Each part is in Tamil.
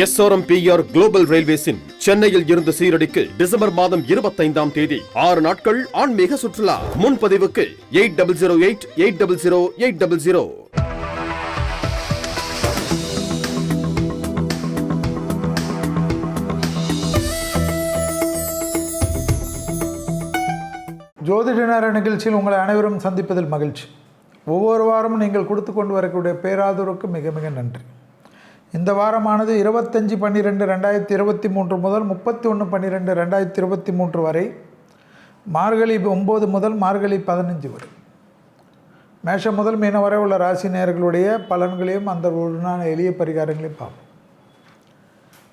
எஸ்ஆர்எம்பிஆர் குளோபல் ரயில்வேஸின் சென்னையில் இருந்து சீரடிக்கு டிசம்பர் மாதம் 25ஆம் தேதி 6 நாட்கள் ஆன்மீக சுற்றுலா. முன்பதிவுக்கு 8008800800. ஜோதிட நேர நிகழ்ச்சியில் உங்களை அனைவரும் சந்திப்பதில் மகிழ்ச்சி. ஒவ்வொரு வாரமும் நீங்கள் கொடுத்து கொண்டு வரக்கூடிய பேராதரவுக்கு மிக மிக நன்றி. இந்த வாரமானது 25/12/2023 முதல் 31/12/2023 வரை, மார்கழி 9 முதல் மார்கழி 15 வரை, மேஷம் முதல் மீனம் வரை உள்ள ராசி நேயர்களுடைய பலன்களையும் அந்த உடனான எளிய பரிகாரங்களையும் பார்ப்போம்.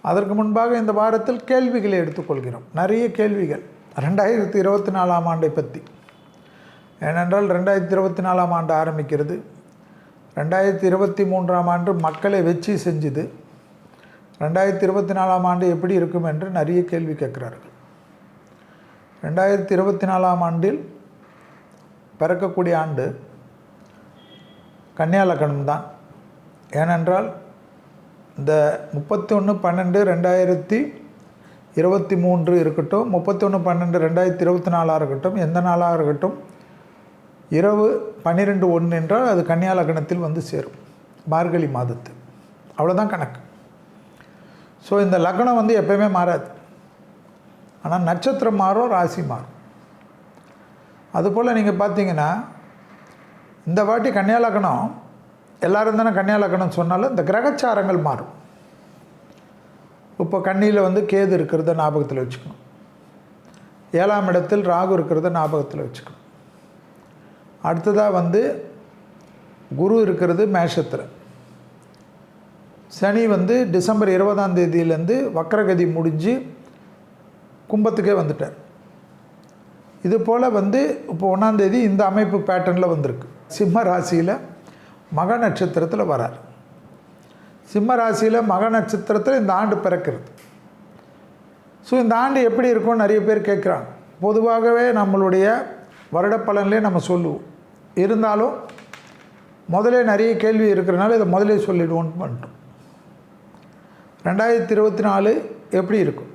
அதற்கு முன்பாக இந்த வாரத்தில் கேள்விகளை எடுத்துக்கொள்கிறோம். நிறைய கேள்விகள் 2024ஆம் ஆண்டை பற்றி. ஏனென்றால் 2024ஆம் ஆண்டு ஆரம்பிக்கிறது. 2023ஆம் ஆண்டு மக்களை வெற்றி செஞ்சுது. 2024ஆம் ஆண்டு எப்படி இருக்கும் என்று நிறைய கேள்வி கேட்குறார்கள். 2024ஆம் ஆண்டில் பிறக்கக்கூடிய ஆண்டு கன்னியா லக்னம் தான். ஏனென்றால் இந்த 31/12/2023 இருக்கட்டும், 31/12/2024 இருக்கட்டும், எந்த நாளாக இருக்கட்டும், இரவு 12:01 என்றால் அது கன்னியா லக்னத்தில் வந்து சேரும், மார்கழி மாதத்து. அவ்வளோதான் கணக்கு. ஸோ இந்த லக்னம் வந்து எப்போயுமே மாறாது. ஆனால் நட்சத்திரம் மாறும், ராசி மாறும். அதுபோல் நீங்கள் பார்த்தீங்கன்னா இந்த வாட்டி கன்னியா லக்னம், எல்லோரும் தானே கன்னியா லக்னம் சொன்னாலும் இந்த கிரகச்சாரங்கள் மாறும். இப்போ கன்னியில் வந்து கேது இருக்கிறத ஞாபகத்தில் வச்சுக்கணும். 7ஆம் இடத்தில் ராகு இருக்கிறத ஞாபகத்தில் வச்சுக்கணும். அடுத்ததாக வந்து குரு இருக்கிறது மேஷத்தில். சனி வந்து டிசம்பர் 20ஆம் தேதியிலேருந்து வக்ரகதி முடிஞ்சு கும்பத்துக்கே வந்துட்டார். இது போல் வந்து இப்போ 1ஆம் தேதி இந்த அமைப்பு பேட்டர்னில் வந்திருக்கு. சிம்ம ராசியில் மக நட்சத்திரத்தில் வரார். சிம்ம ராசியில் மக நட்சத்திரத்தில் இந்த ஆண்டு பிறக்கிறது. ஸோ இந்த ஆண்டு எப்படி இருக்கும்னு நிறைய பேர் கேட்குறாங்க. பொதுவாகவே நம்மளுடைய வருட பலன்லேயே நம்ம சொல்லுவோம். இருந்தாலும் முதலே நிறைய கேள்வி இருக்கிறனால இதை முதலே சொல்லிடுவோன்னு பண்ணிட்டோம். 2024 எப்படி இருக்கும்?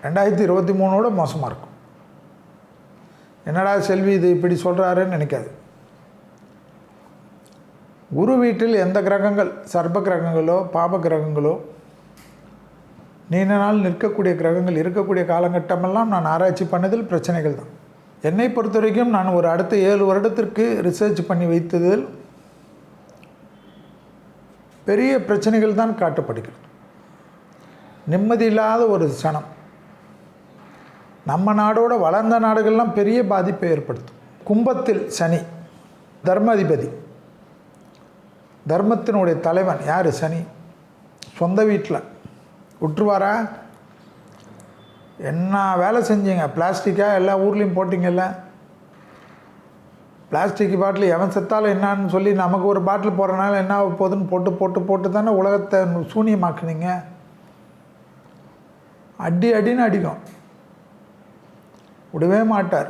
2023ஓட மோசமாக இருக்கும். என்னடா செல்வி இது இப்படி சொல்கிறாருன்னு நினைக்காது. குரு வீட்டில் எந்த கிரகங்கள், சர்ப்ப கிரகங்களோ பாப கிரகங்களோ, நீண்ட நாள் நிற்கக்கூடிய கிரகங்கள் இருக்கக்கூடிய காலகட்டமெல்லாம் நான் ஆராய்ச்சி பண்ணதில் பிரச்சனைகள் தான். என்னை பொறுத்த வரைக்கும் நான் ஒரு அடுத்த 7 வருடத்திற்கு ரிசர்ச் பண்ணி வைத்ததில் பெரிய பிரச்சனைகள் தான் காட்டப்படுகிறது. நிம்மதி இல்லாத ஒரு சனம். நம்ம நாடோட வளர்ந்த நாடுகள்லாம் பெரிய பாதிப்பை ஏற்படுத்தும். கும்பத்தில் சனி, தர்மாதிபதி, தர்மத்தினுடைய தலைவன் யார்? சனி. சொந்த வீட்டில் விட்டுருவாரா? என்ன வேலை செஞ்சீங்க? பிளாஸ்டிக்காக எல்லா ஊர்லேயும் போட்டிங்கல்ல. பிளாஸ்டிக் பாட்டில் எவன் செத்தாலும் என்னான்னு சொல்லி நமக்கு ஒரு பாட்டில் போடுறனால என்ன போகுதுன்னு போட்டு போட்டு போட்டு தானே உலகத்தை சூனியமாக்குனீங்க. அடின்னு அடிக்கும், விடவே மாட்டார்.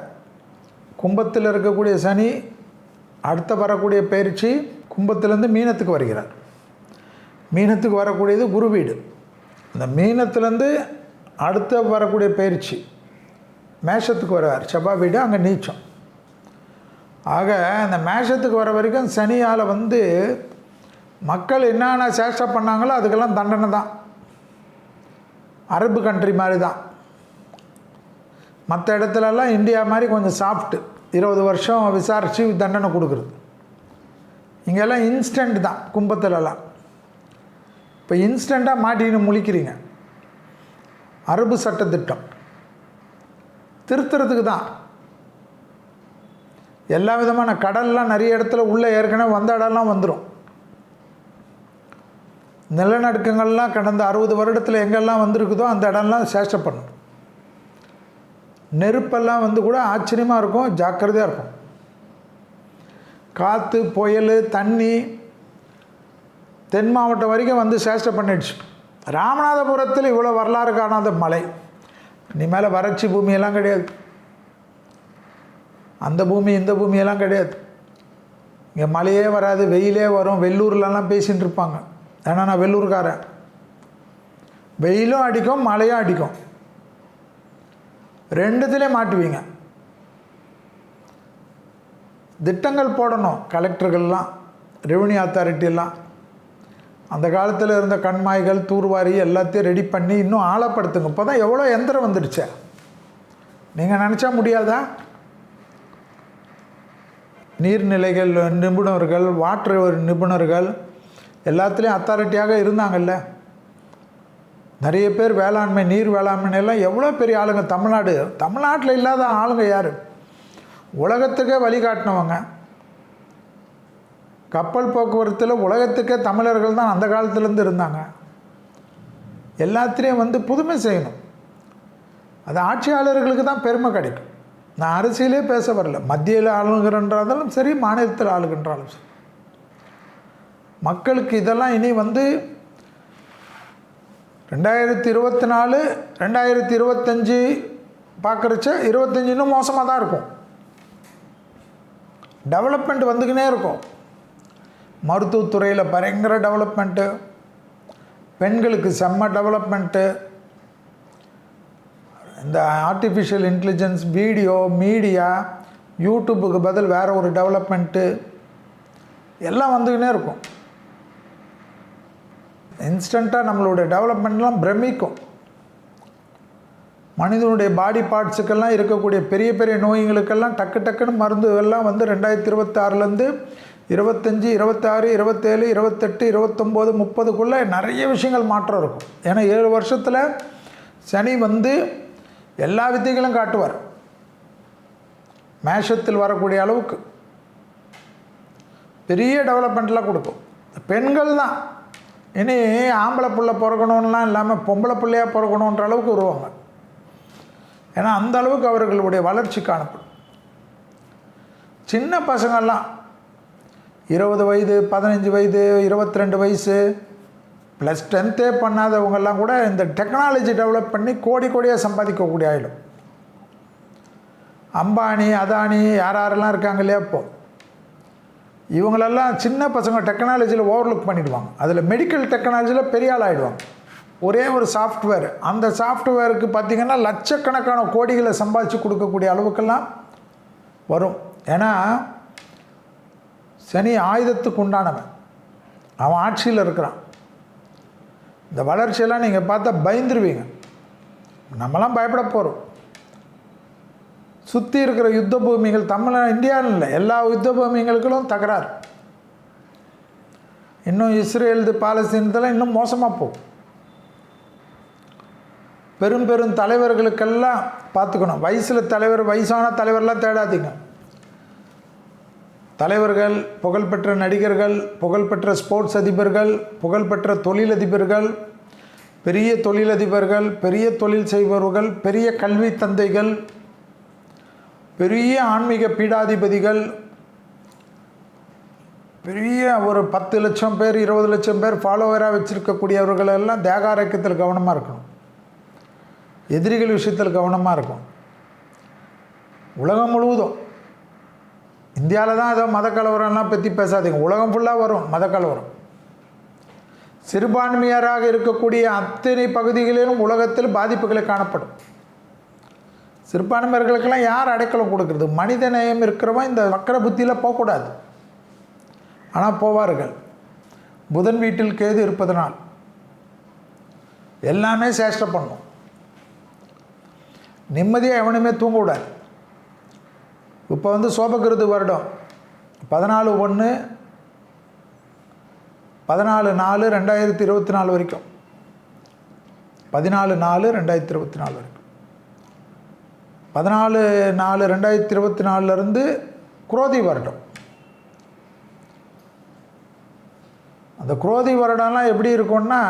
கும்பத்தில் இருக்கக்கூடிய சனி அடுத்த வரக்கூடிய பயிற்சி கும்பத்திலேருந்து மீனத்துக்கு வருகிறார். மீனத்துக்கு வரக்கூடியது குரு வீடு. இந்த மீனத்துலேருந்து அடுத்த வரக்கூடிய பயிற்சி மேஷத்துக்கு வருவார், செவ்வாய் வீடு, அங்கே நீச்சம். ஆக இந்த மேஷத்துக்கு வர வரைக்கும் சனியால் வந்து மக்கள் என்னென்ன சேஷ்டை பண்ணாங்களோ அதுக்கெல்லாம் தண்டனை தான். அரபு கண்ட்ரி மாதிரி தான். மற்ற இடத்துலலாம் இந்தியா மாதிரி கொஞ்சம் சாஃப்ட்டு, 20 வருஷம் விசாரித்து தண்டனை கொடுக்குறது. இங்கெல்லாம் இன்ஸ்டண்ட் தான். கும்பத்திலலாம் இப்போ இன்ஸ்டண்ட்டாக மாட்டின்னு முழிக்கிறீங்க. அரபு சட்டத்திட்டம் திருத்துறதுக்கு தான். எல்லா விதமான கடல்லாம் நிறைய இடத்துல உள்ளே ஏற்கனவே வந்த இடம்லாம் வந்துடும். நிலநடுக்கங்கள்லாம் கடந்த 60 வருடத்தில் எங்கெல்லாம் வந்திருக்குதோ அந்த இடம்லாம் சேஷ்டை பண்ணும். நெருப்பெல்லாம் வந்து கூட ஆச்சரியமாக இருக்கும், ஜாக்கிரதையாக இருக்கும். காற்று, புயல், தண்ணி தென் மாவட்டம் வரைக்கும் வந்து சேஷ்டை பண்ணிடுச்சு. ராமநாதபுரத்தில் இவ்வளோ வரலாறு காணாத மலை. இனிமேல் வறட்சி பூமியெல்லாம் கிடையாது. அந்த பூமி இந்த பூமியெல்லாம் கிடையாது. இங்கே மழையே வராது, வெயிலே வரும். வெள்ளூர்லலாம் பேசிகிட்டு இருப்பாங்க. ஏன்னா நான் வெள்ளூர்காரன். வெயிலும் அடிக்கும் மழையும் அடிக்கும், ரெண்டுத்திலே மாட்டுவீங்க. திட்டங்கள் போடணும் கலெக்டர்கள்லாம், ரெவன்யூ அத்தாரிட்டிலாம். அந்த காலத்தில் இருந்த கண்மாய்கள் தூர்வாரி எல்லாத்தையும் ரெடி பண்ணி இன்னும் ஆழப்படுத்துங்க. இப்போ தான் எவ்வளோ எந்திரம் வந்துடுச்சே, நீங்கள் நினச்சா முடியாதா? நீர்நிலைகள் நிபுணர்கள், வாட்டர் நிபுணர்கள் எல்லாத்துலேயும் அத்தாரிட்டியாக இருந்தாங்கல்ல. நிறைய பேர் வேளாண்மை, நீர் வேளாண்மையெல்லாம் எவ்வளோ பெரிய ஆளுங்க. தமிழ்நாட்டில் இல்லாத ஆளுங்க யார்? உலகத்துக்கே வழிகாட்டினவங்க. கப்பல் போக்குவரத்தில் உலகத்துக்கே தமிழர்கள் தான் அந்த காலத்துலேருந்து இருந்தாங்க. எல்லாத்துலேயும் புதுமை செய்யணும். அது ஆட்சியாளர்களுக்கு தான் பெருமை கிடைக்கும். நான் அரசியலே பேச வரல. மத்தியில் ஆளுகின்றாலும் சரி, மாநிலத்தில் ஆளுகின்றாலும் சரி, மக்களுக்கு இதெல்லாம் இனி 2024 2025 பார்க்குறச்ச 25 இன்னும் மோசமாக தான் இருக்கும். டெவலப்மெண்ட் வந்துக்கினே இருக்கும். மருத்துவத்துறையில் பயங்கர டெவலப்மெண்ட்டு, பெண்களுக்கு செம்ம டெவலப்மெண்ட்டு, இந்த ஆர்டிஃபிஷியல் இன்டெலிஜென்ஸ், வீடியோ, மீடியா, யூடியூப்புக்கு பதில் வேறு ஒரு டெவலப்மெண்ட்டு எல்லாம் வந்துக்கினே இருக்கும். இன்ஸ்டண்ட்டாக நம்மளுடைய டெவலப்மெண்ட்லாம் பிரமிக்கும். மனிதனுடைய பாடி பார்ட்ஸுக்கெல்லாம் இருக்கக்கூடிய பெரிய பெரிய நோய்களுக்கெல்லாம் டக்குன்னு மருந்து எல்லாம் 2026லேருந்து 25, 26, 27, 28, 29, 30க்குள்ளே நிறைய விஷயங்கள் மாற்றம் இருக்கும். ஏன்னா 7 வருஷத்தில் சனி எல்லா வித்தைகளும் காட்டுவார். மேஷத்தில் வரக்கூடிய அளவுக்கு பெரிய டெவலப்மெண்ட்லாம் கொடுக்கும். பெண்கள் தான் இனி ஆம்பளை பிள்ளை பிறக்கணும்லாம் இல்லாமல் பொம்பளை பிள்ளையாக பிறக்கணுன்ற அளவுக்கு வருவாங்க. ஏன்னா அந்த அளவுக்கு அவர்களுடைய வளர்ச்சி காணப்படும். சின்ன பசங்கள்லாம் 20 வயது, 15 வயது, 22 வயசு, +10 பண்ணாதவங்கெல்லாம் கூட இந்த டெக்னாலஜி டெவலப் பண்ணி கோடியாக சம்பாதிக்கக்கூடிய ஆகிடும். அம்பானி, அதானி, யாரெல்லாம் இருக்காங்க இல்லையா, இப்போது இவங்களெல்லாம் சின்ன பசங்க டெக்னாலஜியில் ஓவர்லுக் பண்ணிவிடுவாங்க. அதில் மெடிக்கல் டெக்னாலஜியில் பெரிய ஆள் ஆகிடுவாங்க. ஒரே ஒரு சாஃப்ட்வேர், அந்த சாஃப்ட்வேருக்கு பார்த்திங்கன்னா லட்சக்கணக்கான கோடிகளை சம்பாதிச்சு கொடுக்கக்கூடிய அளவுக்கெல்லாம் வரும். ஏன்னா சனி ஆயுதத்துக்கு உண்டானவன், அவன் ஆட்சியில் இருக்கிறான். இந்த வளர்ச்சியெல்லாம் நீங்கள் பார்த்தா பயந்துருவீங்க. நம்மலாம் பயப்பட போகிறோம். சுற்றி இருக்கிற யுத்த பூமிகள், இந்தியாவில் இல்லை, எல்லா யுத்த பூமிகளுக்கும் தகராறு. இன்னும் இஸ்ரேல், பாலஸ்தீனத்தில் இன்னும் மோசமாக போகும். பெரும் தலைவர்களுக்கெல்லாம் பார்த்துக்கணும். வயசான தலைவர்லாம் தேடாதீங்க. தலைவர்கள், புகழ்பெற்ற நடிகர்கள், புகழ்பெற்ற ஸ்போர்ட்ஸ் அதிபர்கள், புகழ்பெற்ற தொழிலதிபர்கள், பெரிய தொழிலதிபர்கள், பெரிய தொழில் செய்பவர்கள், பெரிய கல்வி தந்தைகள், பெரிய ஆன்மீக பீடாதிபதிகள், பெரிய ஒரு 10 லட்சம் பேர் 20 லட்சம் பேர் ஃபாலோவராக வச்சுருக்கக்கூடியவர்களெல்லாம் தேகாரோக்கியத்தில் கவனமாக இருக்கணும். எதிரிகள் விஷயத்தில் கவனமாக இருக்கும். உலகம் முழுவதும், இந்தியாவில் தான் ஏதோ மத கலவரம்லாம் பற்றி பேசாதீங்க. உலகம் ஃபுல்லாக வரும் மத கலவரம். சிறுபான்மையராக இருக்கக்கூடிய அத்தனை பகுதிகளிலும் உலகத்தில் பாதிப்புகளை காணப்படும். சிறுபான்மையர்களுக்கெல்லாம் யார் அடைக்கலம் கொடுக்குறது? மனித நேயம் இருக்கிறவன் இந்த வக்கர புத்தியில் போகக்கூடாது. ஆனால் போவார்கள். புதன் வீட்டில் கேது இருப்பதனால் எல்லாமே சேஷ்டை பண்ணும். நிம்மதியாக எவனுமே தூங்கக்கூடாது. இப்போ சோபகிருது வருடம் 14/1 14/4/2024 வரைக்கும், 14/4/2024 வரைக்கும், 14/4/2024 குரோதி வருடம். அந்த குரோதி வருடம்லாம் எப்படி இருக்கும்னா,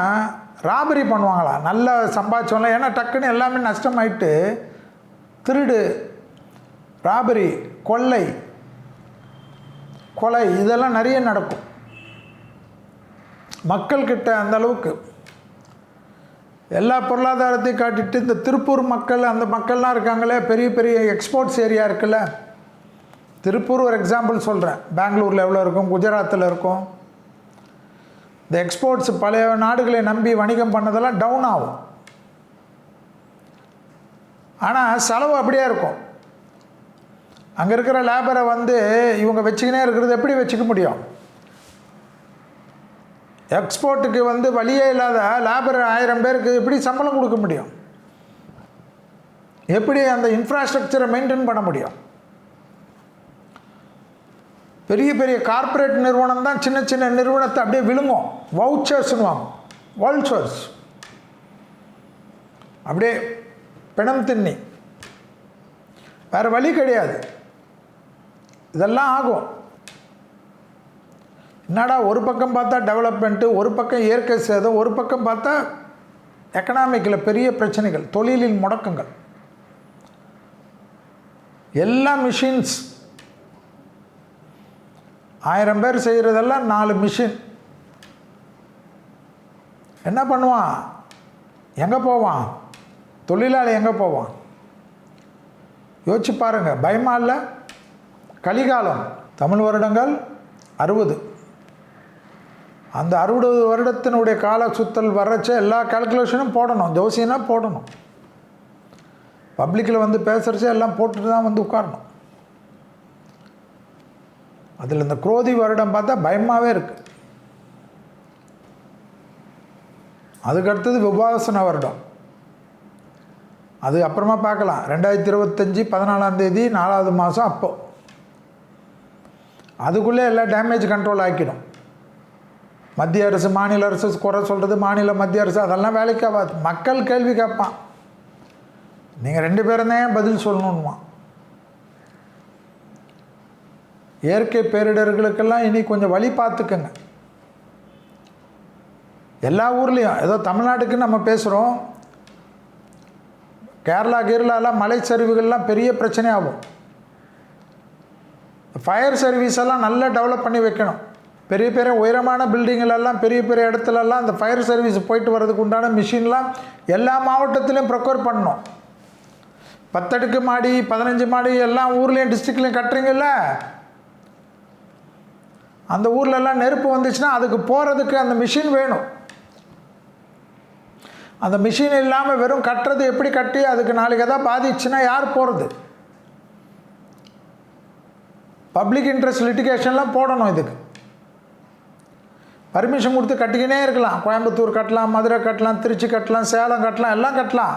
ராபரி பண்ணுவாங்களாம். நல்ல சம்பாதிச்சோம்லாம். ஏன்னா டக்குன்னு எல்லாமே நஷ்டமாயிட்டு திருடு, ராபரி, கொள்ளை, கொலை இதெல்லாம் நிறைய நடக்கும் மக்கள்கிட்ட. அந்த அளவுக்கு எல்லா பொருளாதாரத்தையும் காட்டிட்டு இந்த திருப்பூர் மக்கள், அந்த மக்கள்லாம் இருக்காங்களே, பெரிய பெரிய எக்ஸ்போர்ட்ஸ் ஏரியா இருக்குல்ல. திருப்பூர் ஒரு எக்ஸாம்பிள் சொல்கிறேன். பெங்களூரில் எவ்வளோ இருக்கும், குஜராத்தில் இருக்கும். இந்த எக்ஸ்போர்ட்ஸ் பழைய நாடுகளை நம்பி வணிகம் பண்ணதெல்லாம் டவுன் ஆகும். ஆனால் செலவு அப்படியே இருக்கும். அங்கே இருக்கிற லேபரை வந்து இவங்க வச்சுக்கினே இருக்கிறது எப்படி வச்சுக்க முடியும்? எக்ஸ்போர்ட்டுக்கு வந்து வழியே இல்லாத லேபர் 1000 பேருக்கு எப்படி சம்பளம் கொடுக்க முடியும்? எப்படி அந்த இன்ஃப்ராஸ்ட்ரக்சரை மெயின்டைன் பண்ண முடியும்? பெரிய பெரிய கார்ப்பரேட் நிறுவனம் தான் சின்ன சின்ன நிறுவனத்தை அப்படியே விழுங்கும். வவுச்சர்ஸ்னுவாங்க, வவுச்சர்ஸ், அப்படியே பிணம் தின்னி, வேறு வழி கிடையாது. இதெல்லாம் ஆகும். என்னடா ஒரு பக்கம் பார்த்தா டெவலப்மெண்ட்டு, ஒரு பக்கம் இயற்கை சேதம், ஒரு பக்கம் பார்த்தா எக்கனாமிக்கில் பெரிய பிரச்சனைகள், தொழிலின் முடக்கங்கள், எல்லா மிஷின்ஸ். 1000 பேர் செய்கிறதெல்லாம் 4 மிஷின். என்ன பண்ணுவான்? எங்கே போவான்? தொழிலாளி எங்கே போவான்? யோசிச்சு பாருங்கள். பயமா இல்லை? கலிகாலம். தமிழ் வருடங்கள் 60. அந்த 60 வருடத்தினுடைய கால சுத்தல் வர்றச்ச எல்லா கால்குலேஷனும் போடணும். ஜோசியனா போடணும். பப்ளிக்கில் வந்து பேசுகிறச்ச எல்லாம் போட்டுட்டு தான் வந்து உட்காரணும். அதில் இந்த குரோதி வருடம் பார்த்தா பயமாகவே இருக்குது. அதுக்கடுத்தது விபாசன வருடம். அது அப்புறமா பார்க்கலாம். 2025 14ஆம் தேதி 4வது மாதம். அப்போது அதுக்குள்ளே எல்லாம் டேமேஜ் கண்ட்ரோல் ஆக்கிடும். மத்திய அரசு மாநில அரசு குறை சொல்கிறது, மாநில மத்திய அரசு, அதெல்லாம் வேலைக்கு ஆகாது. மக்கள் கேள்வி கேட்பான். நீங்கள் 2 பேரும் தான் பதில் சொல்லணுமா? இயற்கை பேரிடர்களுக்கெல்லாம் இனி கொஞ்சம் வழி பார்த்துக்கங்க. எல்லா ஊர்லேயும் ஏதோ தமிழ்நாட்டுக்கு நம்ம பேசுகிறோம். கேரளாலாம் மலை சரிவுகள்லாம் பெரிய பிரச்சனையாகும். ஃபயர் சர்வீஸ் எல்லாம் நல்லா டெவலப் பண்ணி வைக்கணும். பெரிய பெரிய உயரமான பில்டிங்களெல்லாம் பெரிய பெரிய இடத்துலலாம் அந்த ஃபயர் சர்வீஸ் போயிட்டு வர்றதுக்கு உண்டான மிஷின்லாம் எல்லா மாவட்டத்திலையும் ப்ரொக்யூர் பண்ணணும். 10 அடுக்கு மாடி, 15 மாடி எல்லாம் ஊர்லேயும் டிஸ்ட்ரிக்ட்லேயும் கட்டுறீங்கல்ல, அந்த ஊர்லெல்லாம் நெருப்பு வந்துச்சுன்னா அதுக்கு போகிறதுக்கு அந்த மிஷின் வேணும். அந்த மிஷின் இல்லாமல் வெறும் கட்டுறது எப்படி கட்டி அதுக்கு நாளைக்கு எதாவது பாதிச்சுன்னா யார் போகிறது? பப்ளிக் இன்ட்ரெஸ்ட் லிட்டிகேஷன்லாம் போடணும். இதுக்கு பர்மிஷன் கொடுத்து கட்டிக்கினே இருக்கலாம். கோயம்புத்தூர் கட்டலாம், மதுரை கட்டலாம், திருச்சி கட்டலாம், சேலம் கட்டலாம், எல்லாம் கட்டலாம்.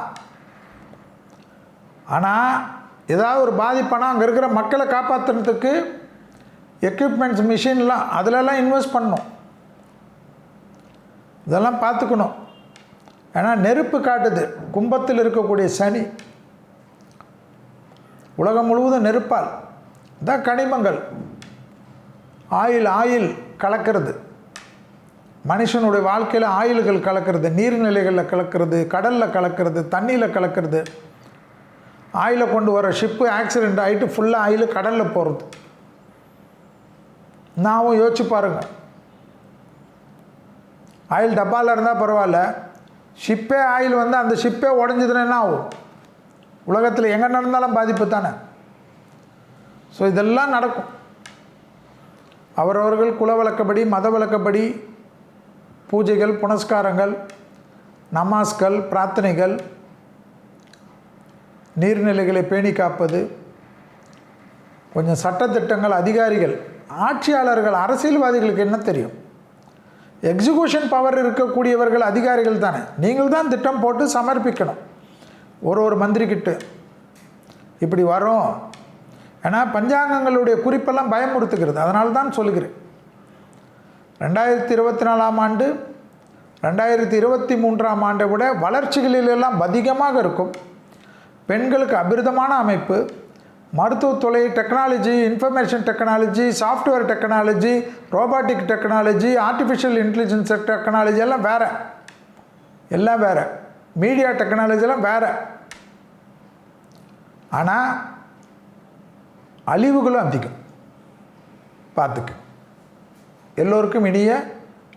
ஆனால் ஏதாவது ஒரு பாதிப்பானா அங்கே இருக்கிற மக்களை காப்பாற்றுறதுக்கு எக்யூப்மெண்ட்ஸ், மிஷின்லாம் அதிலெல்லாம் இன்வெஸ்ட் பண்ணணும். இதெல்லாம் பார்த்துக்கணும். ஏன்னா நெருப்பு காட்டுது. கும்பத்தில் இருக்கக்கூடிய சனி உலகம் முழுவதும் நெருப்பால் தான். கனிமங்கள், ஆயில் கலக்கிறது. மனுஷனுடைய வாழ்க்கையில் ஆயில்கள் கலக்கிறது, நீர்நிலைகளில் கலக்கிறது, கடலில் கலக்கிறது, தண்ணியில் கலக்கிறது. ஆயிலை கொண்டு வர ஷிப்பு ஆக்சிடெண்ட் ஆகிட்டு ஃபுல்லாக ஆயில் கடலில் போகிறது. நாமும் யோசிச்சு பாருங்கள். ஆயில் டப்பாவில் இருந்தால் பரவாயில்ல, ஷிப்பே ஆயில் வந்து அந்த ஷிப்பே உடஞ்சதுன்னா என்ன ஆகும்? உலகத்தில் எங்கே நடந்தாலும் பாதிப்பு தானே. ஸோ இதெல்லாம் நடக்கும். அவரவர்கள் குல வழக்கப்படி, மத வழக்கப்படி பூஜைகள், புனஸ்காரங்கள், நமாஸ்கள், பிரார்த்தனைகள், நீர்நிலைகளை பேணி காப்பது, கொஞ்சம் சட்டத்திட்டங்கள், அதிகாரிகள், ஆட்சியாளர்கள், அரசியல்வாதிகளுக்கு என்ன தெரியும்? எக்ஸிக்யூஷன் பவர் இருக்கக்கூடியவர்கள் அதிகாரிகள் தானே. நீங்கள் தான் திட்டம் போட்டு சமர்ப்பிக்கணும் ஒரு மந்திரிக்கிட்ட. இப்படி வரும். ஏன்னா பஞ்சாங்கங்களுடைய குறிப்பெல்லாம் பயமுறுத்துகிறது. அதனால தான் சொல்லுகிறேன். 2024ஆம் ஆண்டு 2023ஆம் ஆண்டை விட வளர்ச்சிகளிலெல்லாம் அதிகமாக இருக்கும். பெண்களுக்கு அபிரிதமான அமைப்பு, மருத்துவத்துறை, technology, information technology, software technology, robotic technology, artificial intelligence technology எல்லாம் வேறு, எல்லாம் வேறு. மீடியா டெக்னாலஜிலாம் வேறு. ஆனால் அழிவுகளும் அதிகம். பார்த்துக்கு. எல்லோருக்கும் இனிய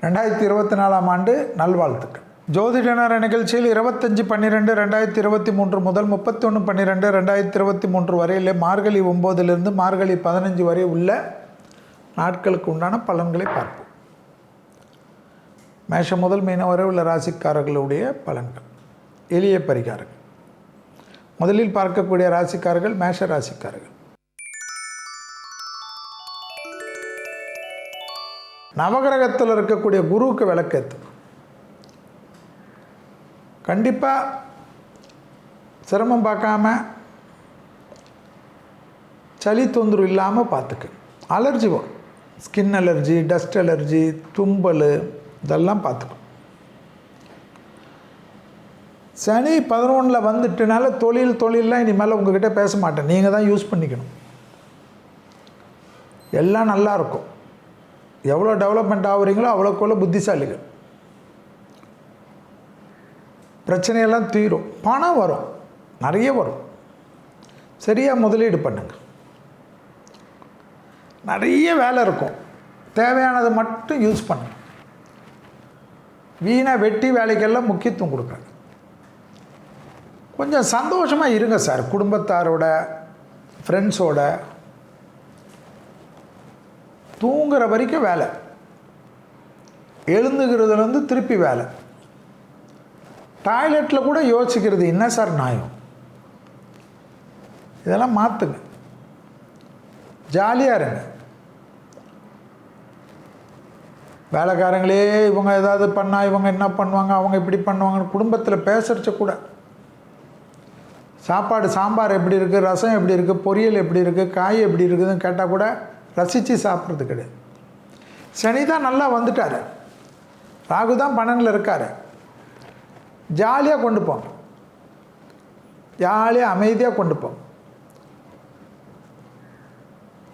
2024ஆம் ஆண்டு நல்வாழ்த்துக்கள். ஜோதிட நேர நிகழ்ச்சியில் 25/12/2023 முதல் 31/12/2023 வரையில் மார்கழி 9 மார்கழி 15 வரை உள்ள நாட்களுக்கு உண்டான பலன்களை பார்ப்போம். மேஷம் முதல் மீனம் வரை உள்ள ராசிக்காரர்களுடைய பலன்கள், எளிய பரிகாரங்கள். முதலில் பார்க்கக்கூடிய ராசிக்காரர்கள் மேஷ ராசிக்காரர்கள். நவகிரகத்தில் இருக்கக்கூடிய குருவுக்கு விளக்கேற்று. கண்டிப்பாக சிரமம் பார்க்காம சளி தொந்தரவு இல்லாமல் பார்த்துக்கு. அலர்ஜி வரும், ஸ்கின் அலர்ஜி, டஸ்ட் அலர்ஜி, தும்பல், இதெல்லாம் பார்த்துக்கணும். சனி 11 வந்துட்டுனால தொழில்லாம் இனிமேல் உங்ககிட்ட பேச மாட்டேன், நீங்கள் தான் யூஸ் பண்ணிக்கணும். எல்லாம் நல்லாயிருக்கும். எவ்வளோ டெவலப்மெண்ட் ஆகுறீங்களோ அவ்வளோக்குள்ள புத்திசாலிகள். பிரச்சனையெல்லாம் தீரும், பணம் வரும், நிறைய வரும். சரியாக முதலீடு பண்ணுங்க. நிறைய வேலை இருக்கும், தேவையானதை மட்டும் யூஸ் பண்ணுங்க. வீணாக வெட்டி வேலைக்கெல்லாம் முக்கியத்துவம் கொடுக்காது. கொஞ்சம் சந்தோஷமாக இருங்க சார், குடும்பத்தாரோட, ஃப்ரெண்ட்ஸோட. தூங்குற வரைக்கும் வேலை, எழுந்துக்கிறதுலேருந்து திருப்பி வேலை. டாய்லெட்டில் கூட யோசிக்கிறது என்ன சார் நியாயம்? இதெல்லாம் மாற்றுங்க, ஜாலியாக இருங்க. வேலைக்காரங்களே இவங்க ஏதாவது பண்ணால் இவங்க என்ன பண்ணுவாங்க, அவங்க இப்படி பண்ணுவாங்கன்னு குடும்பத்தில் பேசுகிறச்ச கூட. சாப்பாடு சாம்பார் எப்படி இருக்குது, ரசம் எப்படி இருக்குது, பொரியல் எப்படி இருக்குது, காய் எப்படி இருக்குதுன்னு கேட்டால் கூட ரசித்து சாப்பிட்றது கிடையாது. சனி தான் நல்லா வந்துட்டார், ராகு தான் 12 இருக்கார். ஜாலியாக கொண்டு போங்க, ஜாலியாக அமைதியாக கொண்டு போங்க.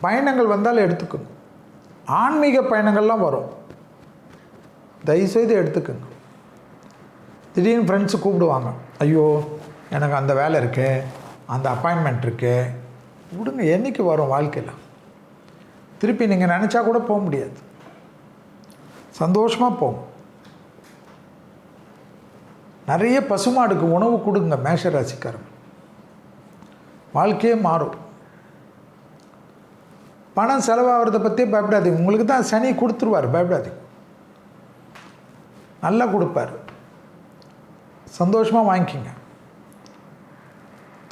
பயணங்கள் வந்தாலும் எடுத்துக்கோங்க. ஆன்மீக பயணங்கள்லாம் வரும், தயவுசெய்து எடுத்துக்கோங்க. திடீர்னு ஃப்ரெண்ட்ஸு கூப்பிடுவாங்க, ஐயோ எனக்கு அந்த வேலை இருக்கு, அந்த அப்பாயின்மெண்ட் இருக்கு, விடுங்க. என்றைக்கு வரும் வாழ்க்கையில்? திருப்பி நீங்கள் நினச்சா கூட போக முடியாது. சந்தோஷமாக போங்க. நிறைய பசுமாடுக்கு உணவு கொடுங்க மேஷ ராசிக்காரங்க, வாழ்க்கையே மாறும். பணம் செலவாகிறத பற்றியே பயப்படாதீங்க. உங்களுக்கு தான் சனி கொடுத்துருவார், பயப்படாதீங்க. நல்லா கொடுப்பார், சந்தோஷமாக வாங்கிக்கிங்க.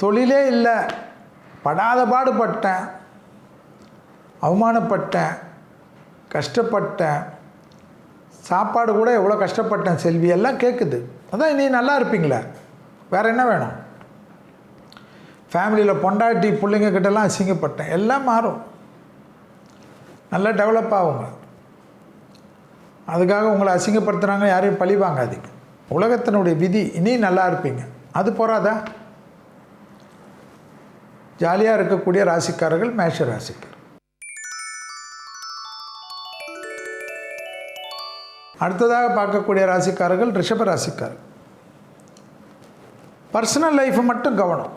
தொழிலே இல்லை, படாத பாடுபட்டேன், அவமானப்பட்டேன், கஷ்டப்பட்டேன், சாப்பாடு கூட எவ்வளோ கஷ்டப்பட்டேன் செல்வி, எல்லாம் கேட்குது. அதான் நீ நல்லா இருப்பீங்களே, வேறு என்ன வேணும்? ஃபேமிலியில் பொண்டாட்டி பிள்ளைங்க கிட்டலாம் அசிங்கப்பட்டேன், எல்லாம் மாறும். நல்லா டெவலப் ஆகுங்க. அதுக்காக உங்களை அசிங்கப்படுத்துகிறாங்க யாரையும் பழி வாங்காதீங்க. உலகத்தினுடைய விதி. இனி நல்லா இருப்பீங்க. அது போகாதா? ஜாலியாக இருக்கக்கூடிய ராசிக்காரர்கள் மேஷ ராசிக்காரர். அடுத்ததாக பார்க்கக்கூடிய ராசிக்காரர்கள் ரிஷப ராசிக்காரர். பர்சனல் லைஃப்பை மட்டும் கவனம்.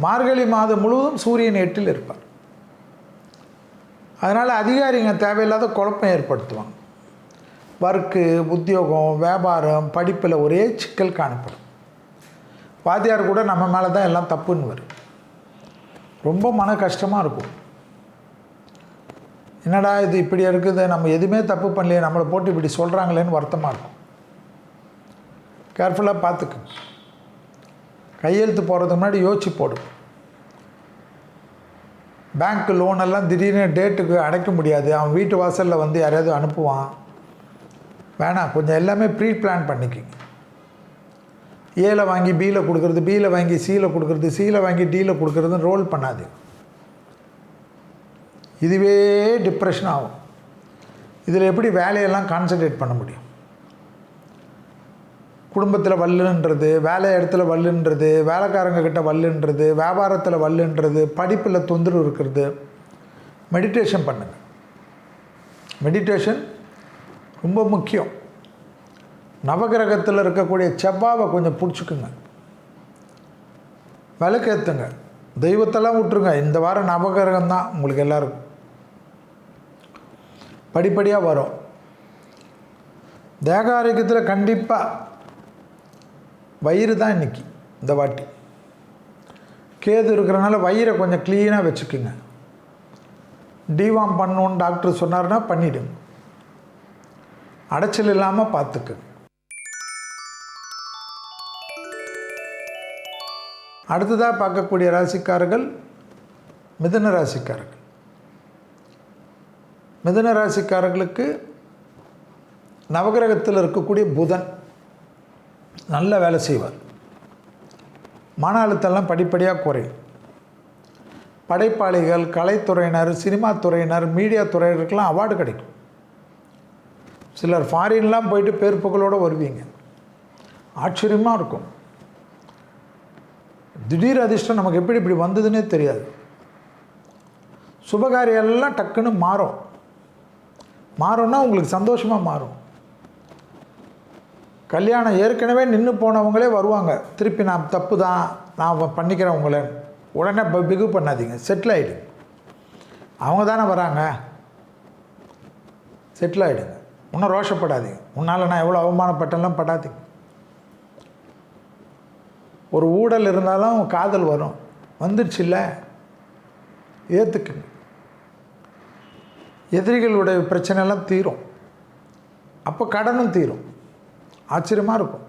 மார்கழி மாதம் முழுவதும் சூரியன் 8 இருப்பார். அதனால் அதிகாரிங்க தேவையில்லாத குழப்பம் ஏற்படுத்துவாங்க. ஒர்க்கு, உத்தியோகம், வியாபாரம், படிப்பில் ஒரே சிக்கல் காணப்படும். வாத்தியார் கூட நம்ம மேலே தான் எல்லாம் தப்புன்னு வரும். ரொம்ப மன கஷ்டமாக இருக்கும். என்னடா இது இப்படி இருக்குது, நம்ம எதுவுமே தப்பு பண்ணலையே, நம்மளை போட்டு இப்படி சொல்கிறாங்களேன்னு வருத்தமாக இருக்கும். கேர்ஃபுல்லாக பார்த்துக்கு. கையெழுத்து போடுறதுக்கு முன்னாடி யோசிச்சு போடும். பேங்க் லோனெல்லாம் திடீர்னு டேட்டுக்கு அடைக்க முடியாது, அவன் வீட்டு வாசலில் வந்து யாரையாவது அனுப்புவான். வேணாம், கொஞ்சம் எல்லாமே ப்ரீ பிளான் பண்ணிக்கிங்க. ஏல வாங்கி பியில் கொடுக்குறது, பியில் வாங்கி சியில் கொடுக்குறது, சியில் வாங்கி டியில் கொடுக்குறதுன்னு ரோல் பண்ணாது. இதுவே டிப்ரெஷன் ஆகும். இதில் எப்படி வேலையெல்லாம் கான்சன்ட்ரேட் பண்ண முடியும்? குடும்பத்தில் வல்லுன்றது, வேலை இடத்துல வல்லுன்றது, வேலைக்காரங்க கிட்ட வல்லுன்றது, வியாபாரத்தில் வல்லுன்றது, படிப்பில் தொந்தரவு இருக்கிறது. மெடிடேஷன் பண்ணுங்கள். மெடிடேஷன் ரொம்ப முக்கியம். நவகிரகத்தில் இருக்கக்கூடிய செவ்வாவை கொஞ்சம் பிடிச்சிக்குங்க, விளக்கேற்றுங்க. தெய்வத்தெல்லாம் விட்டுருங்க. இந்த வாரம் நவகிரகம் தான் உங்களுக்கு எல்லாருக்கும். படிப்படியாக வரும். தேக ஆரோக்கியத்தில் கண்டிப்பாக வயிறு தான் இன்றைக்கி இந்த வாட்டி. கேது இருக்கிறனால வயிறை கொஞ்சம் க்ளீனாக வச்சுக்குங்க. டிவார்ம் பண்ணணுன்னு டாக்டர் சொன்னார்னா பண்ணிவிடுங்க. அடைச்சல் இல்லாமல் பார்த்துக்குங்க. அடுத்ததாக பார்க்கக்கூடிய ராசிக்காரர்கள் மிதுன ராசிக்காரர்கள். மிதுன ராசிக்காரர்களுக்கு நவகிரகத்தில் இருக்கக்கூடிய புதன் நல்ல வேலை செய்வார். மன அழுத்தம்லாம் படிப்படியாக குறையும். படைப்பாளிகள், கலைத்துறையினர், சினிமா துறையினர், மீடியா துறையினருக்கெல்லாம் அவார்டு கிடைக்கும். சிலர் ஃபாரின்லாம் போயிட்டு பேர் புகழோடு வருவீங்க. ஆச்சரியமாக இருக்கும். திடீர் அதிர்ஷ்டம் நமக்கு எப்படி இப்படி வந்ததுன்னே தெரியாது. சுபகாரியெல்லாம் டக்குன்னு மாறும்னா உங்களுக்கு சந்தோஷமாக மாறும். கல்யாணம் ஏற்கனவே நின்று போனவங்களே வருவாங்க. திருப்பி நான் தப்பு தான், நான் பண்ணிக்கிறேன் உங்களை, உடனே பிகு பண்ணாதீங்க, செட்டில் ஆகிடுங்க. அவங்க தானே வராங்க, செட்டில் ஆகிடுங்க. இன்னும் ரோஷப்படாதீங்க. உன்னால் நான் எவ்வளோ அவமானப்பட்டெல்லாம் படாதீங்க. ஒரு ஊழல் இருந்தாலும் காதல் வரும். வந்துடுச்சு இல்லை, ஏற்றுக்குங்க. எதிரிகளுடைய பிரச்சனைலாம் தீரும். அப்போ கடனும் தீரும். ஆச்சரியமாக இருக்கும்.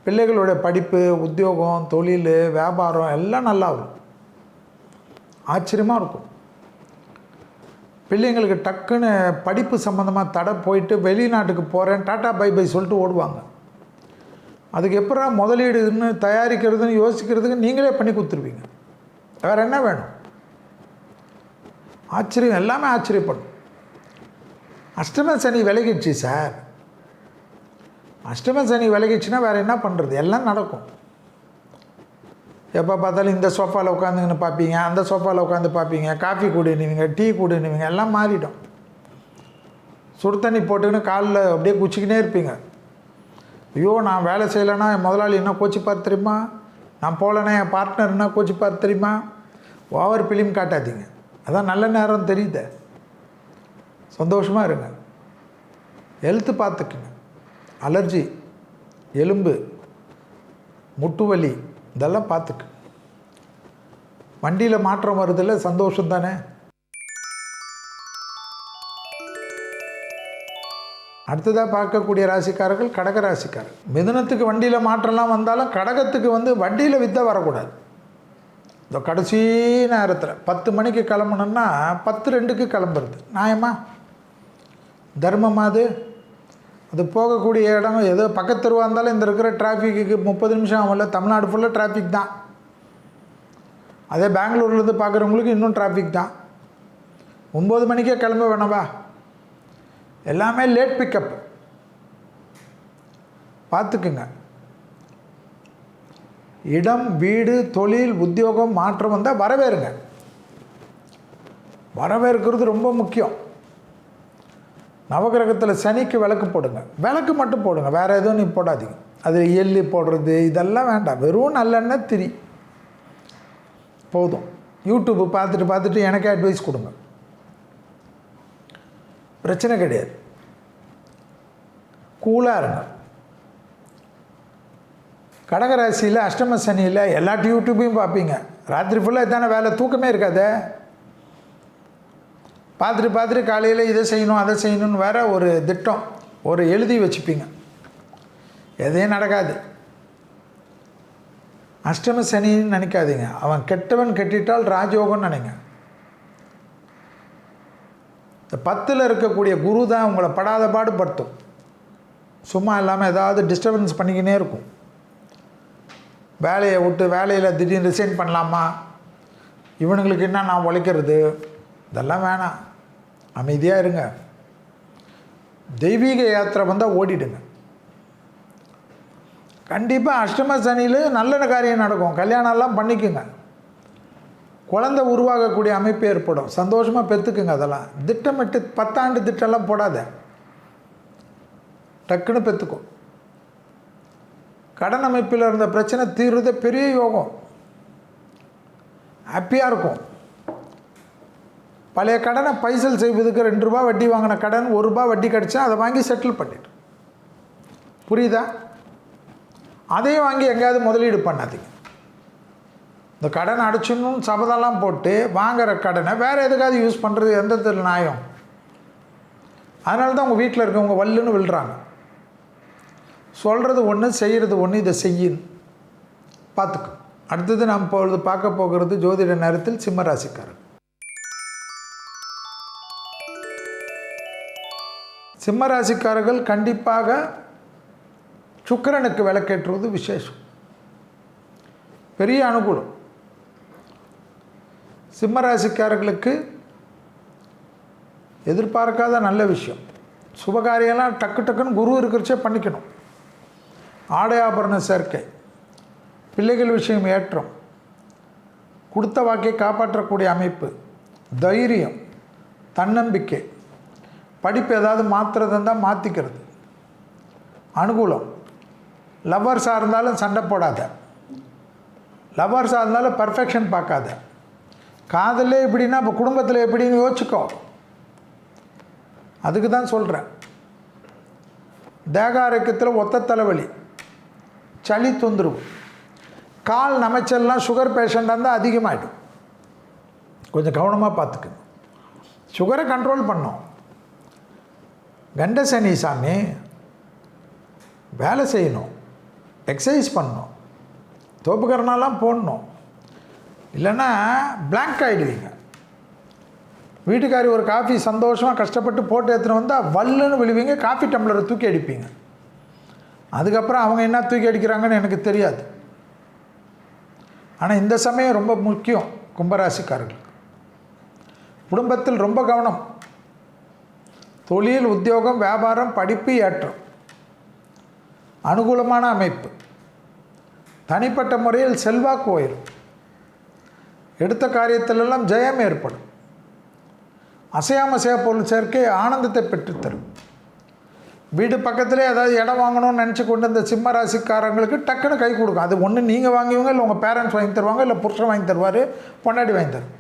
பிள்ளைகளுடைய படிப்பு, உத்தியோகம், தொழில், வியாபாரம் எல்லாம் நல்லா வரும். ஆச்சரியமாக இருக்கும். பிள்ளைங்களுக்கு டக்குன்னு படிப்பு சம்மந்தமாக தடை போயிட்டு வெளிநாட்டுக்கு போகிறேன் டாட்டா பை பை சொல்லிட்டு ஓடுவாங்க. அதுக்கு எப்படா முதலீடுன்னு தயாரிக்கிறதுன்னு யோசிக்கிறதுக்கு நீங்களே பண்ணி கொடுத்துருவீங்க. வேறு என்ன வேணும்? ஆச்சரியம், எல்லாமே ஆச்சரியப்படும். அஷ்டம சனி விலகிடுச்சு சார். அஷ்டம சனி விலகிடுச்சுன்னா வேறு என்ன பண்ணுறது? எல்லாம் நடக்கும். எப்போ பார்த்தாலும் இந்த சோஃபாவில் உட்காந்துங்கன்னு பார்ப்பீங்க, அந்த சோஃபாவில் உட்காந்து பார்ப்பீங்க, காஃபி குடினுவீங்க, டீ குடினுவீங்க, எல்லாம் மாறிடும். சுடு தண்ணி போட்டுக்கின்னு காலில் அப்படியே குச்சிக்கினே இருப்பீங்க. ஐயோ நான் வேலை செய்யலைன்னா என் முதலாளி என்ன கோச்சிப்பார் தெரியுமா, நான் போகலன்னா என் பார்ட்னர் என்ன கோச்சிப்பார் தெரியுமா. ஓவர் ஃபிலிம் காட்டாதீங்க. அதான் நல்ல நேரம் தெரியுது. சந்தோஷமாக இருங்க. ஹெல்த்து பார்த்துக்குங்க. அலர்ஜி, எலும்பு, முட்டு வலி இதெல்லாம் பார்த்துக்கு. வண்டியில் மாற்றம் வருதில்ல, சந்தோஷம் தானே. அடுத்ததாக பார்க்கக்கூடிய ராசிக்காரர்கள் கடக ராசிக்காரர். மிதுனத்துக்கு வண்டியில் மாற்றம்லாம் வந்தாலும் கடகத்துக்கு வண்டியில் வித்த வரக்கூடாது. இந்த கடைசி நேரத்தில் 10 மணிக்கு கிளம்பணுன்னா 10:02 கிளம்புறது நியாயமா, தர்மமா? அது போகக்கூடிய இடம் ஏதோ பக்கத்து தெருவாக இருந்தாலும் இந்த இருக்கிற டிராஃபிக்கு 30 நிமிஷம் ஆகல. தமிழ்நாடு ஃபுல்லாக டிராஃபிக் தான். அதே பெங்களூர்லேருந்து பார்க்குறவங்களுக்கு இன்னும் டிராஃபிக் தான். 9 மணிக்கே கிளம்ப வேணாவா? எல்லாமே லேட் பிக்கப். பார்த்துக்குங்க. இடம், வீடு, தொழில், உத்தியோகம் மாற்றம் வந்தால் வரவேறுங்க. வரவேற்கிறது ரொம்ப முக்கியம். நவகிரகத்தில் சனிக்கு விளக்கு போடுங்க. விளக்கு மட்டும் போடுங்க, வேறு எதுவும் நீ போடாதீங்க. அது எள்ளி போடுறது இதெல்லாம் வேண்டாம். வெறும் நல்லெண்ணெய் திரி போதும். யூடியூப்பு பார்த்துட்டு எனக்கே அட்வைஸ் கொடுங்க, பிரச்சனை கிடையாது. கூலாக இருங்க. கடகராசியில் அஷ்டம சனியில் எல்லா யூடியூப்பையும் பார்ப்பீங்க. ராத்திரி ஃபுல்லாக இதான வேலை, தூக்கமே இருக்காது. பார்த்துட்டு காலையில் இதை செய்யணும் அதை செய்யணும்னு வேறு ஒரு திட்டம் ஒரு எழுதி வச்சுப்பீங்க. எதையும் நடக்காது. அஷ்டம சனின்னு நினைக்காதீங்க. அவன் கெட்டவன் கெட்டிட்டால் ராஜயோகம்னு நினைங்க. இந்த 10ல் இருக்கக்கூடிய குரு தான் உங்களை படாத பாடுபடுத்தும். சும்மா இல்லாமல் ஏதாவது டிஸ்டர்பன்ஸ் பண்ணிக்கினே இருக்கும். வேலையை விட்டு வேலையில் திடீர்னு ரிசைன் பண்ணலாமா, இவனுங்களுக்கு என்ன நான் உழைக்கிறது, இதெல்லாம் வேணாம். அமைதியாக இருங்க. தெய்வீக யாத்திரை வந்தால் ஓடிடுங்க. கண்டிப்பாக அஷ்டம சனியில் நல்ல காரியம் நடக்கும். கல்யாணம்லாம் பண்ணிக்குங்க. குழந்தை உருவாகக்கூடிய அமைப்பு ஏற்படும். சந்தோஷமாக பெற்றுக்குங்க. அதெல்லாம் திட்டமிட்டு 10 ஆண்டு திட்டம்லாம் போடாத, டக்குன்னு பெற்றுக்கும். கடன் அமைப்பில் இருந்த பிரச்சனை தீர்றதே பெரிய யோகம். ஹாப்பியாக இருக்கும். பழைய கடனை பைசல் செய்வதுக்கு 2 ரூபா வட்டி வாங்கின கடன் 1 ரூபா வட்டி கிடச்சா அதை வாங்கி செட்டில் பண்ணிட்டு, புரியுதா? அதையும் வாங்கி எங்கேயாவது முதலீடு பண்ணாதீங்க. இந்த கடன் அடைச்சிடணும்னு சபதெல்லாம் போட்டு வாங்குகிற கடனை வேறு எதுக்காவது யூஸ் பண்ணுறது எந்த நியாயம்? அதனால தான் உங்கள் வீட்டில் இருக்கவங்க வல்லுன்னு விழுறாங்க. சொல்கிறது ஒன்று, செய்கிறது ஒன்று, இதை செய்யும் பார்த்துக்கோ. அடுத்தது நாம் இப்பொழுது பார்க்க போகிறது ஜோதிட நேரத்தில் சிம்ம ராசிக்காரர்கள். சிம்ம ராசிக்காரர்கள் கண்டிப்பாக சுக்கிரனுக்கு விளக்கேற்றுவது விசேஷம், பெரிய அனுகூலம். சிம்ம ராசிக்காரர்களுக்கு எதிர்பார்க்காத நல்ல விஷயம், சுபகாரியெல்லாம் டக்கு டக்குன்னு குரு இருக்கிறச்சே பண்ணிக்கணும். ஆடை ஆபரண சேர்க்கை, பிள்ளைகள் விஷயம் ஏற்றம், கொடுத்த வாக்கை காப்பாற்றக்கூடிய அமைப்பு, தைரியம், தன்னம்பிக்கை, படிப்பு ஏதாவது மாற்றுறது இருந்தால் மாற்றிக்கிறது, அனுகூலம். லவ்வர்ஸாக இருந்தாலும் சண்டை போடாத, லவ்வர்ஸாக இருந்தாலும் பர்ஃபெக்ஷன் பார்க்காத. காதலே எப்படின்னா இப்போ குடும்பத்தில் எப்படின்னு யோசிச்சுக்கோ. அதுக்கு தான் சொல்கிறேன். தேக ஆரோக்கியத்தில் ஒத்த தலைவலி, சளி தொந்தரவு, கால் நமைச்சல்லாம் சுகர் பேஷண்ட்டாக இருந்தால் அதிகமாகிடும். கொஞ்சம் கவனமாக பார்த்துக்கணும். சுகரை கண்ட்ரோல் பண்ணோம். கண்டசனி சாமி, வேலை செய்யணும், எக்ஸசைஸ் பண்ணணும், தோப்புக்கரணெல்லாம் போடணும், இல்லைன்னா பிளாங்க் ஆகிடுவீங்க. வீட்டுக்காரி ஒரு காஃபி சந்தோஷமாக கஷ்டப்பட்டு போட்டு எடுத்துன்னு வந்தால் வல்லுன்னு விழுவீங்க, காஃபி டம்ளரை தூக்கி அடிப்பீங்க. அதுக்கப்புறம் அவங்க என்ன தூக்கி அடிக்கிறாங்கன்னு எனக்கு தெரியாது. ஆனால் இந்த சமயம் ரொம்ப முக்கியம். கும்பராசிக்காரர்கள் குடும்பத்தில் ரொம்ப கவனம். தொழில், உத்தியோகம், வியாபாரம், படிப்பு ஏற்றம், அனுகூலமான அமைப்பு. தனிப்பட்ட முறையில் செல்வாக்கு உயரும். எடுத்த காரியத்திலெல்லாம் ஜெயம் ஏற்படும். அசையாமசையா பொருள் சேர்க்கை ஆனந்தத்தை பெற்றுத்தரும். வீடு பக்கத்திலே ஏதாவது இடம் வாங்கணும்னு நினச்சி கொண்டு இந்த சிம்ம ராசிக்காரங்களுக்கு டக்குன்னு கை கொடுக்கும். அது ஒன்று நீங்கள் வாங்குவீங்க, இல்லை உங்கள் பேரண்ட்ஸ் வாங்கி தருவாங்க, இல்லை புருஷன் வாங்கி தருவார், பொண்டாட்டி வாங்கி தரும்.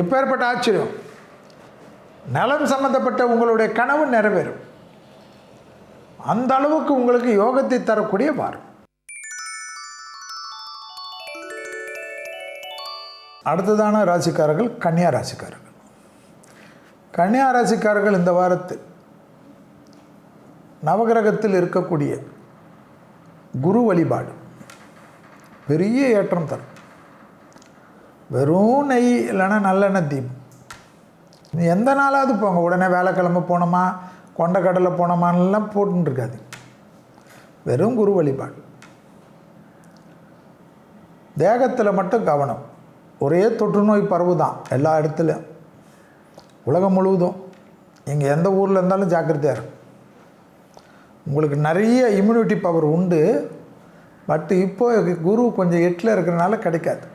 எப்பேற்பட்ட ஆச்சரியம்! நலம் சம்பந்தப்பட்ட உங்களுடைய கனவு நிறைவேறும். அந்த அளவுக்கு உங்களுக்கு யோகத்தை தரக்கூடிய வாரம். அடுத்ததான ராசிக்காரர்கள் கன்னியா ராசிக்காரர்கள். கன்னியா ராசிக்காரர்கள் இந்த வாரத்தில் நவகிரகத்தில் இருக்கக்கூடிய குரு வழிபாடு பெரிய ஏற்றம் தரும். வெறும் நெய் இல்லைன்னா நல்லெண்ணெய் தீபம். எந்த நாளாவது போங்க, உடனே வேலைக்கிழமை போனோமா, கொண்டக்கடலை போனோமான்லாம் போட்டுருக்காது. வெறும் குரு வழிபாடு. தேகத்தில் மட்டும் கவனம். ஒரே தொற்று நோய் பரவு தான் எல்லா இடத்துலையும், உலகம் முழுவதும். நீங்கள் எந்த ஊரில் இருந்தாலும் ஜாக்கிரதையாக இருக்கும். உங்களுக்கு நிறைய இம்யூனிட்டி பவர் உண்டு. பட் இப்போ குரு கொஞ்சம் 8ல் இருக்கிறனால கிடைக்காது,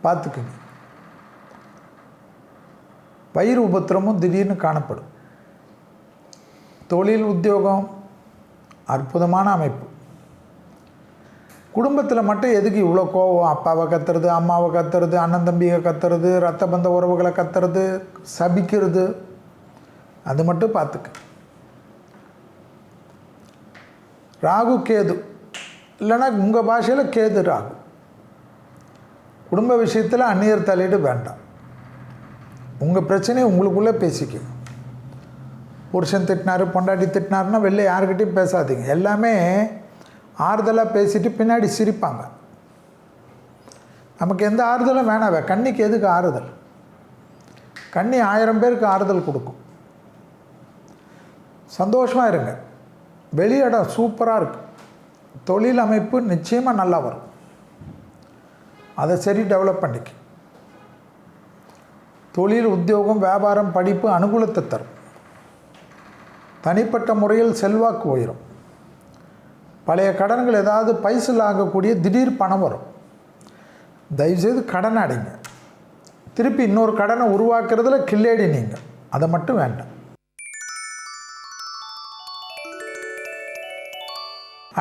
பார்த்துக்குங்க. வயிறு உபத்திரமும் திடீர்னு காணப்படும். தொழில், உத்தியோகம் அற்புதமான அமைப்பு. குடும்பத்தில் மட்டும் எதுக்கு இவ்வளோ கோவம்? அப்பாவை கத்துறது, அம்மாவை கத்துறது, அண்ணன் தம்பியை கத்துறது, ரத்த பந்த உறவுகளை கத்துறது, சபிக்கிறது, அது மட்டும் பார்த்துக்க. ராகு கேது, இல்லைன்னா உங்கள் பாஷையில் கேது ராகு. குடும்ப விஷயத்தில் அந்நியர் தலையீடு வேண்டாம். உங்கள் பிரச்சனையை உங்களுக்குள்ளே பேசிக்க. புருஷன் திட்டினார், பொண்டாட்டி திட்டினாருன்னா வெளில யாருக்கிட்டையும் பேசாதீங்க. எல்லாமே ஆறுதலாக பேசிட்டு பின்னாடி சிரிப்பாங்க. நமக்கு எந்த ஆறுதலும் வேணாவே. கன்னிக்கு எதுக்கு ஆறுதல்? கன்னி 1000 பேருக்கு ஆறுதல் கொடுக்கும். சந்தோஷமாக இருங்க. வெளியிடம் சூப்பராக இருக்குது. தொழில் அமைப்பு நிச்சயமாக நல்லா வரும். அதை சரி டெவலப் பண்ணிக்க. தொழில், உத்தியோகம், வியாபாரம், படிப்பு அனுகூலத்தை தரும். தனிப்பட்ட முறையில் செல்வாக்கு உயரும். பழைய கடன்கள் ஏதாவது பைசல் ஆகக்கூடிய திடீர் பணம் வரும். தயவுசெய்து கடன் அடைங்க. திருப்பி இன்னொரு கடனை உருவாக்குறதுல கில்லேடி நீங்கள், அதை மட்டும் வேண்டாம்.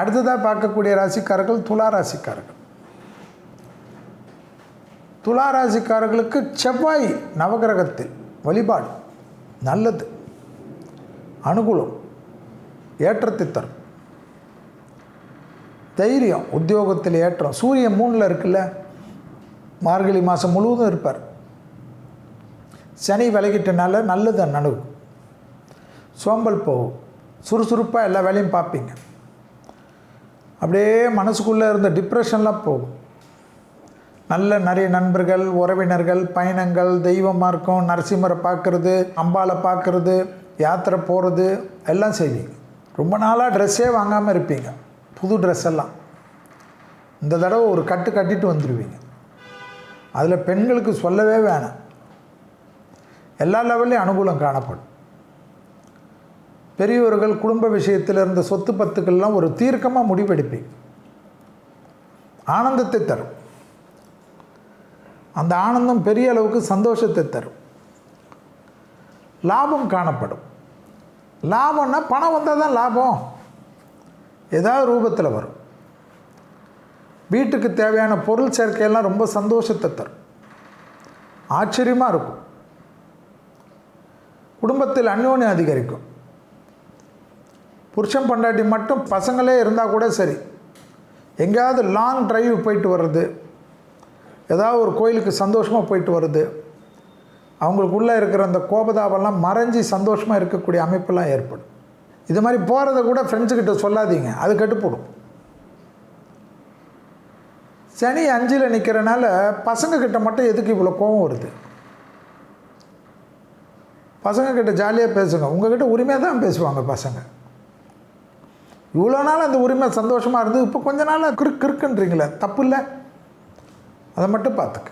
அடுத்ததாக பார்க்கக்கூடிய ராசிக்காரர்கள் துலா ராசிக்காரர்கள். துலா ராசிக்காரர்களுக்கு செவ்வாய் நவகிரகத்தில் வழிபாடு நல்லது, அனுகூலம், ஏற்றத்தை தரும். தைரியம், உத்தியோகத்தில் ஏற்றம். சூரியன் 3ல் இருக்குல்ல, மார்கழி மாதம் முழுவதும் இருப்பார். சனி விலகிட்டனால நல்லது நடக்கும். சோம்பல் போகும். சுறுசுறுப்பாக எல்லா வேலையும் பார்ப்பீங்க. அப்படியே மனசுக்குள்ளே இருந்த டிப்ரெஷன்லாம் போகும். நிறைய நண்பர்கள், உறவினர்கள், பயணங்கள், தெய்வ மார்க்கம், நரசிம்மரை பார்க்குறது, அம்பாளை பார்க்குறது, யாத்திரை போகிறது எல்லாம் செய்வீங்க. ரொம்ப நாளாக ட்ரெஸ்ஸே வாங்காமல் இருப்பீங்க. புது ட்ரெஸ் எல்லாம் இந்த தடவை ஒரு கட்டிட்டு வந்துடுவீங்க. அதில் பெண்களுக்கு சொல்லவே வேணாம். எல்லா லெவல்லையும் அனுகூலம் காணப்படும். பெரியவர்கள் குடும்ப விஷயத்தில் இருந்த சொத்து பத்துக்கள்லாம் ஒரு தீர்க்கமாக முடிவெடுப்பீங்க. ஆனந்தத்தை தரும். அந்த ஆனந்தம் பெரிய அளவுக்கு சந்தோஷத்தை தரும். லாபம் காணப்படும். லாபம்னா பணம் வந்தால் தான் லாபம். ஏதாவது ரூபத்தில் வரும். வீட்டுக்கு தேவையான பொருள் சேர்க்கையெல்லாம் ரொம்ப சந்தோஷத்தை தரும். ஆச்சரியமாக இருக்கும். குடும்பத்தில் அந்யோன்யம் அதிகரிக்கும். புருஷன் பொண்டாட்டி மட்டும் பசங்களே இருந்தால் கூட சரி, எங்கேயாவது லாங் டிரைவ் போயிட்டு வர்றது, ஏதாவது ஒரு கோயிலுக்கு சந்தோஷமாக போயிட்டு வருது, அவங்களுக்குள்ளே இருக்கிற அந்த கோபதாபெல்லாம் மறைஞ்சி சந்தோஷமாக இருக்கக்கூடிய அமைப்பெல்லாம் ஏற்படும். இது மாதிரி போகிறத கூட ஃப்ரெண்ட்ஸுக்கிட்ட சொல்லாதீங்க, அது கட்டுப்படும். சனி 5ல் நிற்கிறனால பசங்கக்கிட்ட மட்டும் எதுக்கு இவ்வளோ கோபம் வருது? பசங்கக்கிட்ட ஜாலியாக பேசுங்க. உங்கள்கிட்ட உரிமையாக தான் பேசுவாங்க பசங்க. இவ்வளோ நாள் அந்த உரிமை சந்தோஷமாக இருந்து இப்போ கொஞ்ச நாள் கிறுக்குன்றீங்களே, தப்பு இல்லை. அதை மட்டும் பார்த்துக்க.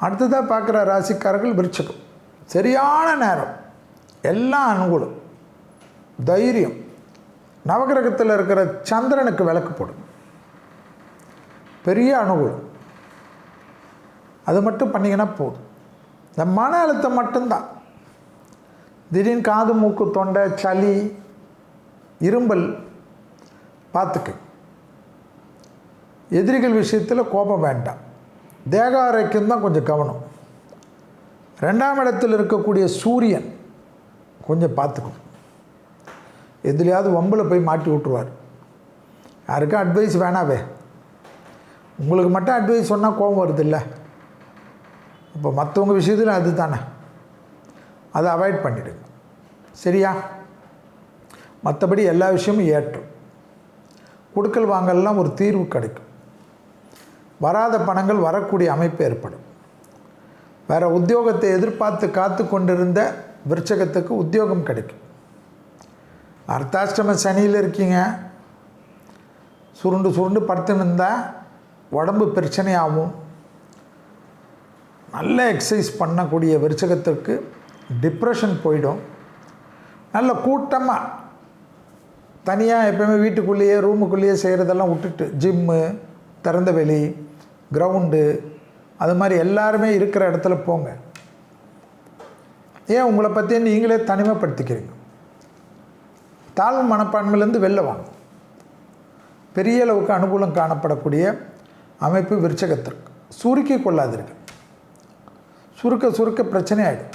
அடுத்ததாக பார்க்குற ராசிக்காரர்கள் விருச்சிகம். சரியான நேரம், எல்லாம் அனுகூலம், தைரியம். நவகிரகத்தில் இருக்கிற சந்திரனுக்கு விளக்கு போடும். பெரிய அனுகூலம். அது மட்டும் பண்ணிங்கன்னா போதும். இந்த மன அழுத்தம் மட்டும்தான். திடீர்னு காது மூக்கு தொண்டை சளி இரும்பல் பார்த்துக்கு. எதிரிகள் விஷயத்தில் கோபம் வேண்டாம். தேக ஆரோக்கியம் தான் கொஞ்சம் கவனம். 2ஆம் இடத்தில் இருக்கக்கூடிய சூரியன் கொஞ்சம் பார்த்துக்கும். எதுலையாவது வம்பில் போய் மாட்டி விட்டுருவார். யாருக்கும் அட்வைஸ் வேணாவே. உங்களுக்கு மட்டும் அட்வைஸ் சொன்னால் கோபம் வருது இல்லை? இப்போ மற்றவங்க விஷயத்தில் அது தானே, அதை அவாய்ட் பண்ணிவிடுங்க. சரியா? மற்றபடி எல்லா விஷயமும் ஏற்றும். கொடுக்கல் வாங்கலாம் ஒரு தீர்வு கிடைக்கும். வராத பணங்கள் வரக்கூடிய அமைப்பு ஏற்படும். வேறு உத்தியோகத்தை எதிர்பார்த்து காத்து கொண்டிருந்த விருச்சகத்துக்கு உத்தியோகம் கிடைக்கும். அர்த்தாஷ்டம சனியில் இருக்கீங்க. சுருண்டு படுத்துன்னு இருந்தால் உடம்பு பிரச்சனையாகும். நல்ல எக்ஸசைஸ் பண்ணக்கூடிய விருச்சகத்திற்கு டிப்ரெஷன் போயிடும். நல்ல கூட்டமாக தனியாக எப்போயுமே வீட்டுக்குள்ளேயே ரூமுக்குள்ளேயே செய்கிறதெல்லாம் விட்டுட்டு ஜிம்மு, திறந்த வெளி, கிரவுண்டு, அது மாதிரி எல்லாருமே இருக்கிற இடத்துல போங்க. ஏன் உங்களை பற்றி நீங்களே தனிமைப்படுத்திக்கிறீங்க? தாழ்வு மனப்பான்மையிலேருந்து வெளில வாங்க. பெரிய அளவுக்கு அனுகூலம் காணப்படக்கூடிய அமைப்பு விருச்சகத்திற்கு. சுருக்கி கொள்ளாதீர்கள். சுருக்க பிரச்சனை ஆகிடும்.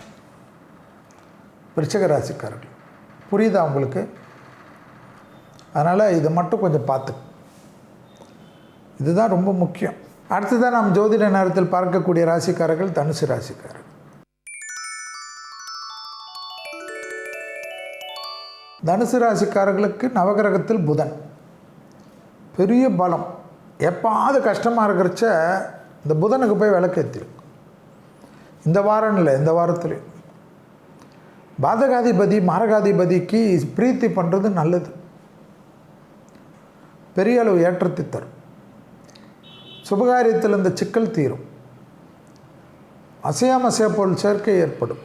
விருச்சக ராசிக்காரர்கள் புரியுதா உங்களுக்கு? அதனால் இதை மட்டும் கொஞ்சம் பார்த்து, இதுதான் ரொம்ப முக்கியம். அடுத்ததான் நாம் ஜோதிட நேரத்தில் பார்க்கக்கூடிய ராசிக்காரர்கள் தனுசு ராசிக்காரர்கள். தனுசு ராசிக்காரர்களுக்கு நவகிரகத்தில் புதன் பெரிய பலம். எப்பாவது கஷ்டமாக இருக்கிறச்ச இந்த புதனுக்கு போய் விளக்கேற்றிடும். இந்த வாரம் இல்லை, இந்த வாரத்தில் பாதகாதிபதி மாரகாதிபதிக்கு பிரீத்தி பண்ணுறது நல்லது. பெரிய அளவு ஏற்றத்தை தரும். சுபகாரியத்தில் இந்த சிக்கல் தீரும். அசையாமசைய பொருள் சேர்க்கை ஏற்படும்.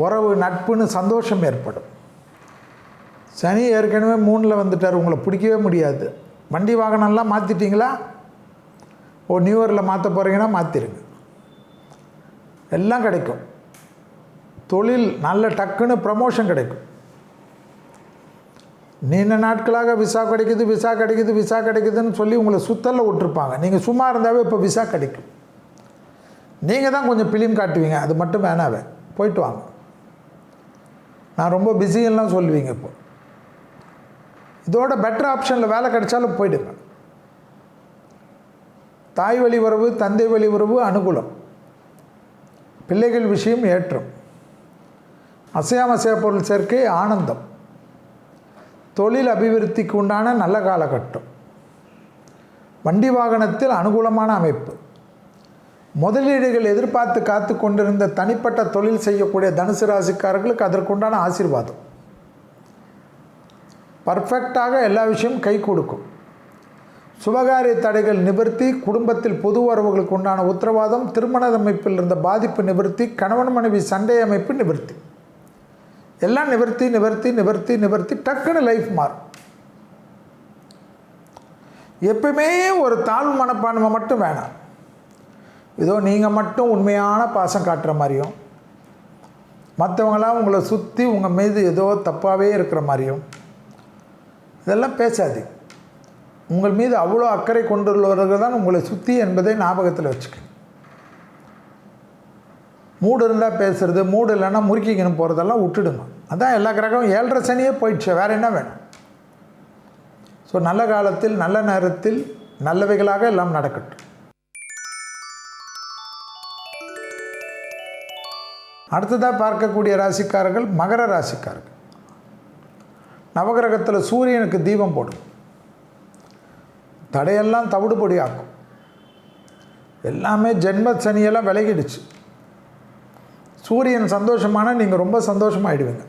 உறவு நட்புன்னு சந்தோஷம் ஏற்படும். சனி ஏற்கனவே 3ல் வந்துட்டார். உங்களை பிடிக்கவே முடியாது. வண்டி வாகனம்லாம் மாற்றிட்டீங்களா? நியூ இயரில் மாற்ற போகிறீங்கன்னா மாற்றிடுங்க. எல்லாம் கிடைக்கும். தொழில் நல்ல டக்குன்னு ப்ரமோஷன் கிடைக்கும். நீண்ட நாட்களாக விசா கிடைக்குதுன்னு சொல்லி உங்களை சுத்தலில் விட்டுருப்பாங்க. நீங்கள் சும்மா இருந்தாவே இப்போ விசா கிடைக்கும். நீங்கள் தான் கொஞ்சம் பிலிம் காட்டுவீங்க. அது மட்டும் வேணாவே, போயிட்டு வாங்க. நான் ரொம்ப பிஸியெல்லாம் சொல்லுவீங்க. இப்போ இதோட பெட்டர் ஆப்ஷனில் வேலை கிடைச்சாலும் போயிடுங்க. தாய் வழி உறவு, தந்தை வழி உறவு அனுகூலம். பிள்ளைகள் விஷயம் ஏற்றம். அசையாமசையா பொருள் சேர்க்கை ஆனந்தம். தொழில் அபிவிருத்திக்கு உண்டான நல்ல காலகட்டம். வண்டி வாகனத்தில் அனுகூலமான அமைப்பு. முதலீடுகள் எதிர்பார்த்து காத்து கொண்டிருந்த தனிப்பட்ட தொழில் செய்யக்கூடிய தனுசு ராசிக்காரர்களுக்கு அதற்குண்டான ஆசீர்வாதம். பர்ஃபெக்டாக எல்லா விஷயமும் கை கொடுக்கும். சுபகாரிய தடைகள் நிவர்த்தி. குடும்பத்தில் பொது உறவுகளுக்கு உண்டான உத்தரவாதம். திருமண அமைப்பில் இருந்த பாதிப்பு நிவர்த்தி. கணவன் மனைவி சண்டை அமைப்பு நிவர்த்தி. எல்லாம் நிவர்த்தி நிவர்த்தி நிவர்த்தி நிவர்த்தி. டக்குன்னு லைஃப் மாறும். எப்பவுமே ஒரு தாழ்வு மனப்பான்மை மட்டும் வேணாம். ஏதோ நீங்கள் மட்டும் உண்மையான பாசம் காட்டுற மாதிரியும், மற்றவங்களாம் உங்களை சுற்றி உங்கள் மீது ஏதோ தப்பாகவே இருக்கிற மாதிரியும் இதெல்லாம் பேசாது. உங்கள் மீது அவ்வளோ அக்கறை கொண்டுள்ளவர்கள் தான் உங்களை சுற்றி என்பதை ஞாபகத்தில் வச்சுக்க. மூடு இருந்தால் பேசுகிறது, மூடு இல்லைன்னா முறுக்கிக்கணும் போகிறதெல்லாம் விட்டுடுங்க. அதான் எல்லா கிரகம் 7.5 சனியே போயிடுச்சு, வேறு என்ன வேணும்? ஸோ நல்ல காலத்தில் நல்ல நேரத்தில் நல்லவைகளாக எல்லாம் நடக்கட்டும். அடுத்ததாக பார்க்கக்கூடிய ராசிக்காரர்கள் மகர ராசிக்காரர்கள். நவகிரகத்தில் சூரியனுக்கு தீபம் போடும். தடையெல்லாம் தவிடுபொடி ஆக்கும். எல்லாமே ஜென்ம சனியெல்லாம் விலகிடுச்சு. சூரியன் சந்தோஷமான நீங்கள் ரொம்ப சந்தோஷமாகிடுவீங்க.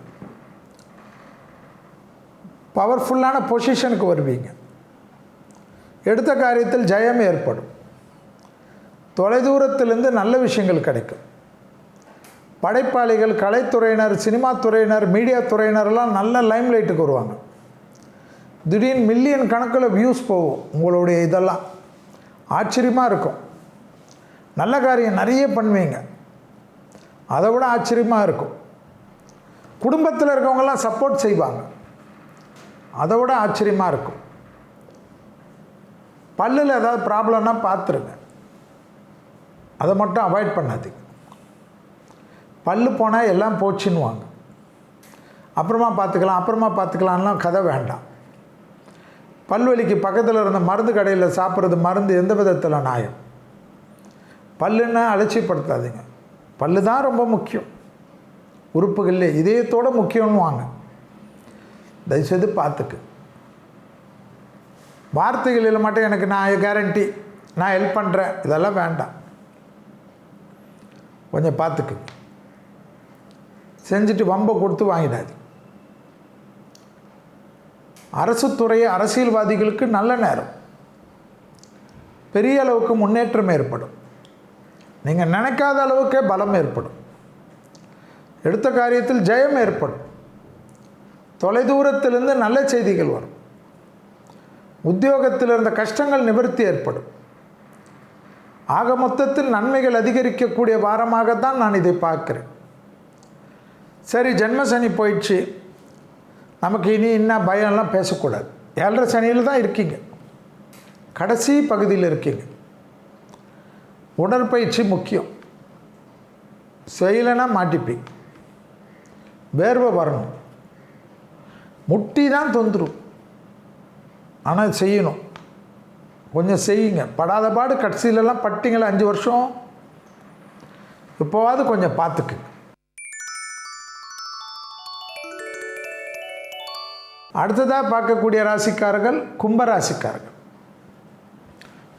பவர்ஃபுல்லான பொசிஷனுக்கு வருவீங்க. எடுத்த காரியத்தில் ஜெயம் ஏற்படும். தொலைதூரத்திலிருந்து நல்ல விஷயங்கள் கிடைக்கும். படைப்பாளிகள், கலைத்துறையினர், சினிமா துறையினர், மீடியா துறையினரெல்லாம் நல்ல லைம்லைட்டுக்கு வருவாங்க. திடீர்னு மில்லியன் கணக்கில் வியூஸ் போகும். உங்களுடைய இதெல்லாம் ஆச்சரியமாக இருக்கும். நல்ல காரியம் நிறைய பண்ணுவீங்க. அதை விட ஆச்சரியமாக இருக்கும். குடும்பத்தில் இருக்கவங்கெல்லாம் சப்போர்ட் செய்வாங்க. அதை விட ஆச்சரியமாக இருக்கும். பல்லில் ஏதாவது ப்ராப்ளம்னா பார்த்துருங்க. அதை மட்டும் அவாய்ட் பண்ணாதீங்க. பல்லு போனால் எல்லாம் போச்சுன்னுவாங்க. அப்புறமா பார்த்துக்கலாம்லாம் கதை வேண்டாம். பல்வலிக்கு பக்கத்தில் இருந்த மருந்து கடையில் சாப்பிட்றது மருந்து எந்த விதத்தில் நியாயம்? பல்லுன்னா அலட்சியப்படுத்தாதீங்க. பல்லு தான் ரொம்ப முக்கியம். உறுப்புகளில் இதயத்தோடு முக்கியம்னு வாங்க. தயவுசெய்து பார்த்துக்கு. வார்த்தைகளில் மட்டும் எனக்கு நான் கேரண்டி, நான் ஹெல்ப் பண்ணுறேன், இதெல்லாம் வேண்டாம். கொஞ்சம் பார்த்துக்கு. செஞ்சுட்டு வம்பை கொடுத்து வாங்கிடாது. அரசு துறை அரசியல்வாதிகளுக்கு நல்ல நேரம். பெரிய அளவுக்கு முன்னேற்றம் ஏற்படும். நீங்கள் நினைக்காத அளவுக்கே பலம் ஏற்படும். எடுத்த காரியத்தில் ஜெயம் ஏற்படும். தொலைதூரத்திலிருந்து நல்ல செய்திகள் வரும். உத்தியோகத்தில் இருந்த கஷ்டங்கள் நிவர்த்தி ஏற்படும். ஆக மொத்தத்தில் நன்மைகள் அதிகரிக்கக்கூடிய வாரமாகத்தான் நான் இதை பார்க்கிறேன். சரி, ஜென்ம சனி போயிடுச்சு, நமக்கு இனி என்ன பயம்லாம் பேசக்கூடாது. 7.5 சனியில் தான் இருக்கீங்க. கடைசி பகுதியில் இருக்கீங்க. உடற்பயிற்சி முக்கியம். செய்யலைன்னா மாட்டிப்பீங்க. வேர்வை வரணும். முட்டி தான் தொந்தரும். ஆனால் செய்யணும். கொஞ்சம் செய்யுங்க. படாத பாடு கடைசியிலலாம் பட்டிங்களா 5 வருஷம். இப்போவாது கொஞ்சம் பார்த்துக்குங்க. அடுத்ததாக பார்க்கக்கூடிய ராசிக்காரர்கள் கும்பராசிக்காரர்கள்.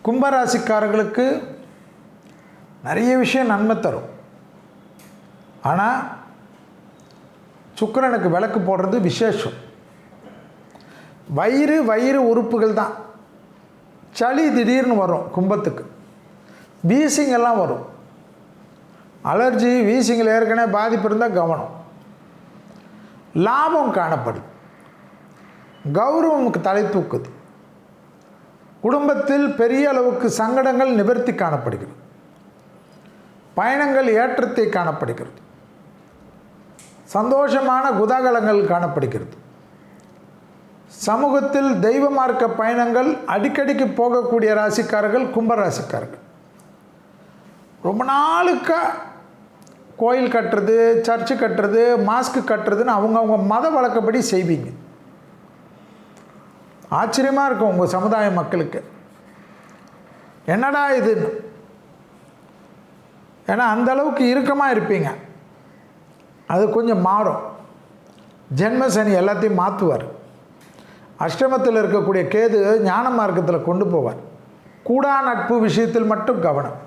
கும்பராசிக்காரர்களுக்கு நிறைய விஷயம் நன்மை தரும். ஆனால் சுக்கிரனுக்கு விளக்கு போடுறது விசேஷம். வயிறு உறுப்புகள் தான். சளி திடீர்னு வரும். கும்பத்துக்கு வீசிங் எல்லாம் வரும். அலர்ஜி, வீசிங்கில் ஏற்கனவே பாதிப்பு இருந்தால் கவனம். லாபம் காணப்படுது. கௌரவமுக்கு தலை தூக்குது. குடும்பத்தில் பெரிய அளவுக்கு சங்கடங்கள் நிவர்த்தி காணப்படுகிறது. பயணங்கள் ஏற்றத்தை காணப்படுகிறது. சந்தோஷமான குதூகலங்கள் காணப்படுகிறது. சமூகத்தில் தெய்வ மார்க்க பயணங்கள் அடிக்கடிக்கு போகக்கூடிய ராசிக்காரர்கள் கும்பராசிக்காரர்கள். ரொம்ப நாளுக்கு கோயில் கட்டுறது, சர்ச்சு கட்டுறது, மாஸ்க்கு கட்டுறதுன்னு அவங்கவுங்க மத வழக்கப்படி செய்வீங்க. ஆச்சரியமாக இருக்கும் உங்கள் சமுதாய மக்களுக்கு. என்னடா இதுன்னு. ஏன்னா அந்த அளவுக்கு இறுக்கமாக இருப்பீங்க. அது கொஞ்சம் மாறும். ஜென்ம சனி எல்லாத்தையும் மாற்றுவார். அஷ்டமத்தில் இருக்கக்கூடிய கேது ஞான மார்க்கத்தில் கொண்டு போவார். கூடா நட்பு விஷயத்தில் மட்டும் கவனம்.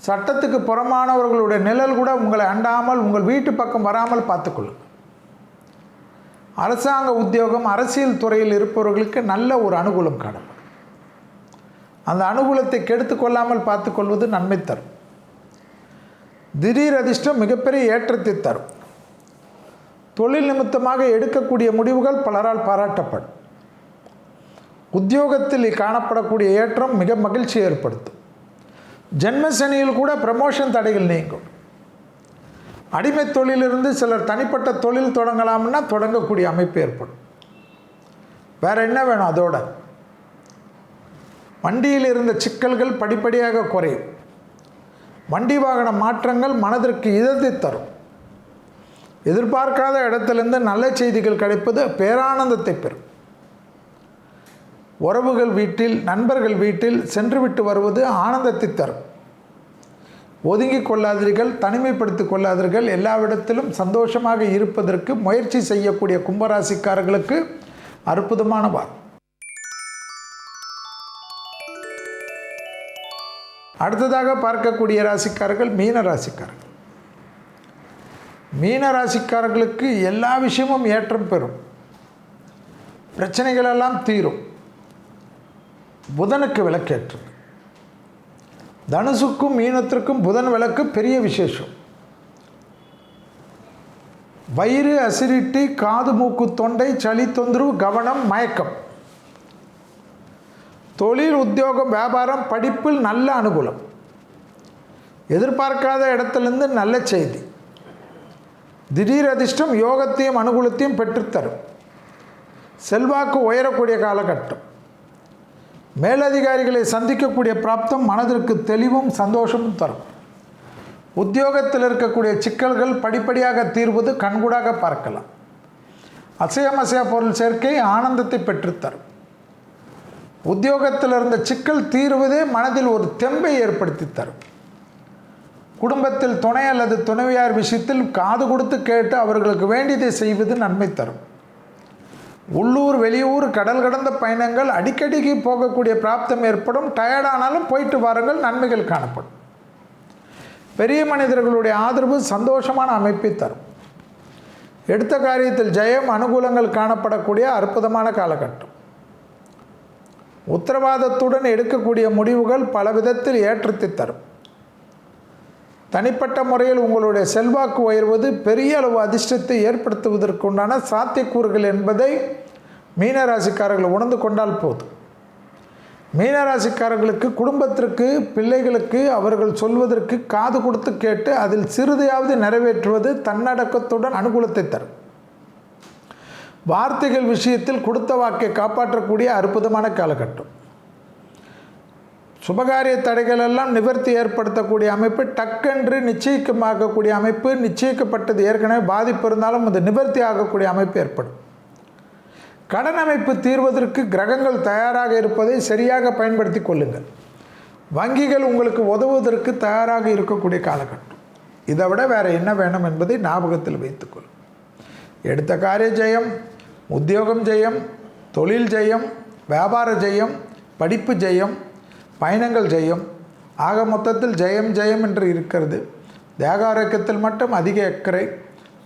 சட்டத்துக்கு புறமானவர்களுடைய நிழல் கூட உங்களை அண்டாமல் உங்கள் வீட்டு பக்கம் வராமல் பார்த்துக்கொள்ளும். அரசாங்க உத்தியோகம், அரசியல் துறையில் இருப்பவர்களுக்கு நல்ல ஒரு அனுகூலம் காணப்படும். அந்த அனுகூலத்தை கெடுத்து கொள்ளாமல் பார்த்துக்கொள்வது நன்மை தரும். திடீர் அதிர்ஷ்டம் மிகப்பெரிய ஏற்றத்தை தரும். தொழில் நிமித்தமாக எடுக்கக்கூடிய முடிவுகள் பலரால் பாராட்டப்படும். உத்தியோகத்தில் காணப்படக்கூடிய ஏற்றம் மிக மகிழ்ச்சி ஏற்படுத்தும். ஜென்மசனியில் கூட ப்ரமோஷன் தடைகள் நீங்கும். அடிமை தொழிலிருந்து சிலர் தனிப்பட்ட தொழில் தொடங்கலாம்னா தொடங்கக்கூடிய அமைப்பு ஏற்படும். வேறு என்ன வேணும்? அதோட வண்டியில் இருந்த சிக்கல்கள் படிப்படியாக குறையும். வண்டி வாகன மாற்றங்கள் மனதிற்கு இதத்தை தரும். எதிர்பார்க்காத இடத்திலிருந்து நல்ல செய்திகள் கிடைப்பது பேரானந்தத்தை பெறும். உறவுகள் வீட்டில், நண்பர்கள் வீட்டில் சென்றுவிட்டு வருவது ஆனந்தத்தை தரும். ஒதுங்கி கொள்ளாதீர்கள், தனிமைப்படுத்திக் கொள்ளாதீர்கள். எல்லாவிடத்திலும் சந்தோஷமாக இருப்பதற்கு முயற்சி செய்யக்கூடிய கும்பராசிக்காரர்களுக்கு அற்புதமான வாரம். அடுத்ததாக பார்க்கக்கூடிய ராசிக்காரர்கள் மீன ராசிக்காரர்கள். மீன ராசிக்காரர்களுக்கு எல்லா விஷயமும் ஏற்றம் பெறும். பிரச்சனைகளெல்லாம் தீரும். புதனுக்கு விளக்கேற்றம். தனுசுக்கும் மீனத்திற்கும் புதன் விளக்கு பெரிய விசேஷம். வயிறு, அசிடிட்டி, காது, மூக்கு, தொண்டை, சளி தொந்தரவு, கவனம், மயக்கம். தொழில், உத்தியோகம், வியாபாரம், படிப்பில் நல்ல அனுகூலம். எதிர்பார்க்காத இடத்திலிருந்து நல்ல செய்தி. திடீர் அதிர்ஷ்டம் யோகத்தையும் அனுகூலத்தையும் பெற்றுத்தரும். செல்வாக்கு உயரக்கூடிய காலகட்டம். மேலதிகாரிகளை சந்திக்கக்கூடிய பிராப்தம் மனதிற்கு தெளிவும் சந்தோஷமும் தரும். உத்தியோகத்தில் இருக்கக்கூடிய சிக்கல்கள் படிப்படியாக தீர்வது கண்கூடாக பார்க்கலாம். அசையா பொருள் சேர்க்கை ஆனந்தத்தை பெற்றுத்தரும். உத்தியோகத்தில் இருந்த சிக்கல் தீர்வதே மனதில் ஒரு தெம்பை ஏற்படுத்தி தரும். குடும்பத்தில் துணை அல்லது துணைவியார் விஷயத்தில் காது கொடுத்து கேட்டு அவர்களுக்கு வேண்டியதை செய்வது நன்மை தரும். உள்ளூர், வெளியூர், கடல் கடந்த பயணங்கள், அடிக்கடிக்கு போகக்கூடிய பிராப்தம் ஏற்படும். டயர்டானாலும் போயிட்டு வாருங்கள், நன்மைகள் காணப்படும். பெரிய மனிதர்களுடைய ஆதரவு சந்தோஷமான அமைப்பை தரும். எடுத்த காரியத்தில் ஜெயம், அனுகூலங்கள் காணப்படக்கூடிய அற்புதமான காலகட்டம். உத்தரவாதத்துடன் எடுக்கக்கூடிய முடிவுகள் பல விதத்தில் ஏற்றத்தை தரும். தனிப்பட்ட முறையில் உங்களுடைய செல்வாக்கு உயர்வது பெரிய அளவு அதிர்ஷ்டத்தை ஏற்படுத்துவதற்குண்டான சாத்தியக்கூறுகள் என்பதை மீனராசிக்காரர்கள் உணர்ந்து கொண்டால் போதும். மீனராசிக்காரர்களுக்கு குடும்பத்திற்கு, பிள்ளைகளுக்கு அவர்கள் சொல்வதற்கு காது கொடுத்து கேட்டு அதில் சிறிதையாவது நிறைவேற்றுவது தன்னடக்கத்துடன் அனுகூலத்தை தரும். வார்த்தைகள் விஷயத்தில் கொடுத்த வாக்கை காப்பாற்றக்கூடிய அற்புதமான காலகட்டம். சுபகாரிய தடைகள் எல்லாம் நிவர்த்தி ஏற்படுத்தக்கூடிய அமைப்பு, டக்கென்று நிச்சயிக்கமாகக்கூடிய அமைப்பு. நிச்சயிக்கப்பட்டது ஏற்கனவே பாதிப்பு இருந்தாலும் அது நிவர்த்தி ஆகக்கூடிய அமைப்பு ஏற்படும். கடன் அமைப்பு தீர்வதற்கு கிரகங்கள் தயாராக இருப்பதை சரியாக பயன்படுத்தி கொள்ளுங்கள். வங்கிகள் உங்களுக்கு உதவுவதற்கு தயாராக இருக்கக்கூடிய காலகட்டம். இதை விட வேறு என்ன வேணும் என்பதை ஞாபகத்தில் வைத்துக்கொள்ளும். எடுத்த காரிய ஜெயம், உத்தியோகம் ஜெயம், தொழில் ஜெயம், வியாபார ஜெயம், படிப்பு ஜெயம், பயணங்கள் ஜெயம். ஆக மொத்தத்தில் ஜெயம் ஜெயம் என்று இருக்கிறது. தேக ஆரோக்கியத்தில் மட்டும் அதிக அக்கறை,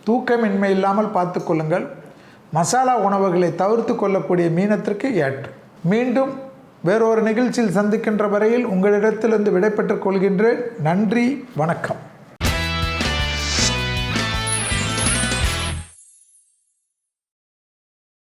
தூக்கமின்மை இல்லாமல் பார்த்து கொள்ளுங்கள். மசாலா உணவுகளை தவிர்த்து கொள்ளக்கூடிய மீனத்திற்கு ஏற்றம். மீண்டும் வேறொரு நிகழ்ச்சியில் சந்திக்கின்ற வரையில் உங்களிடத்திலிருந்து விடைபெற்றுக் கொள்கின்றேன். நன்றி, வணக்கம்.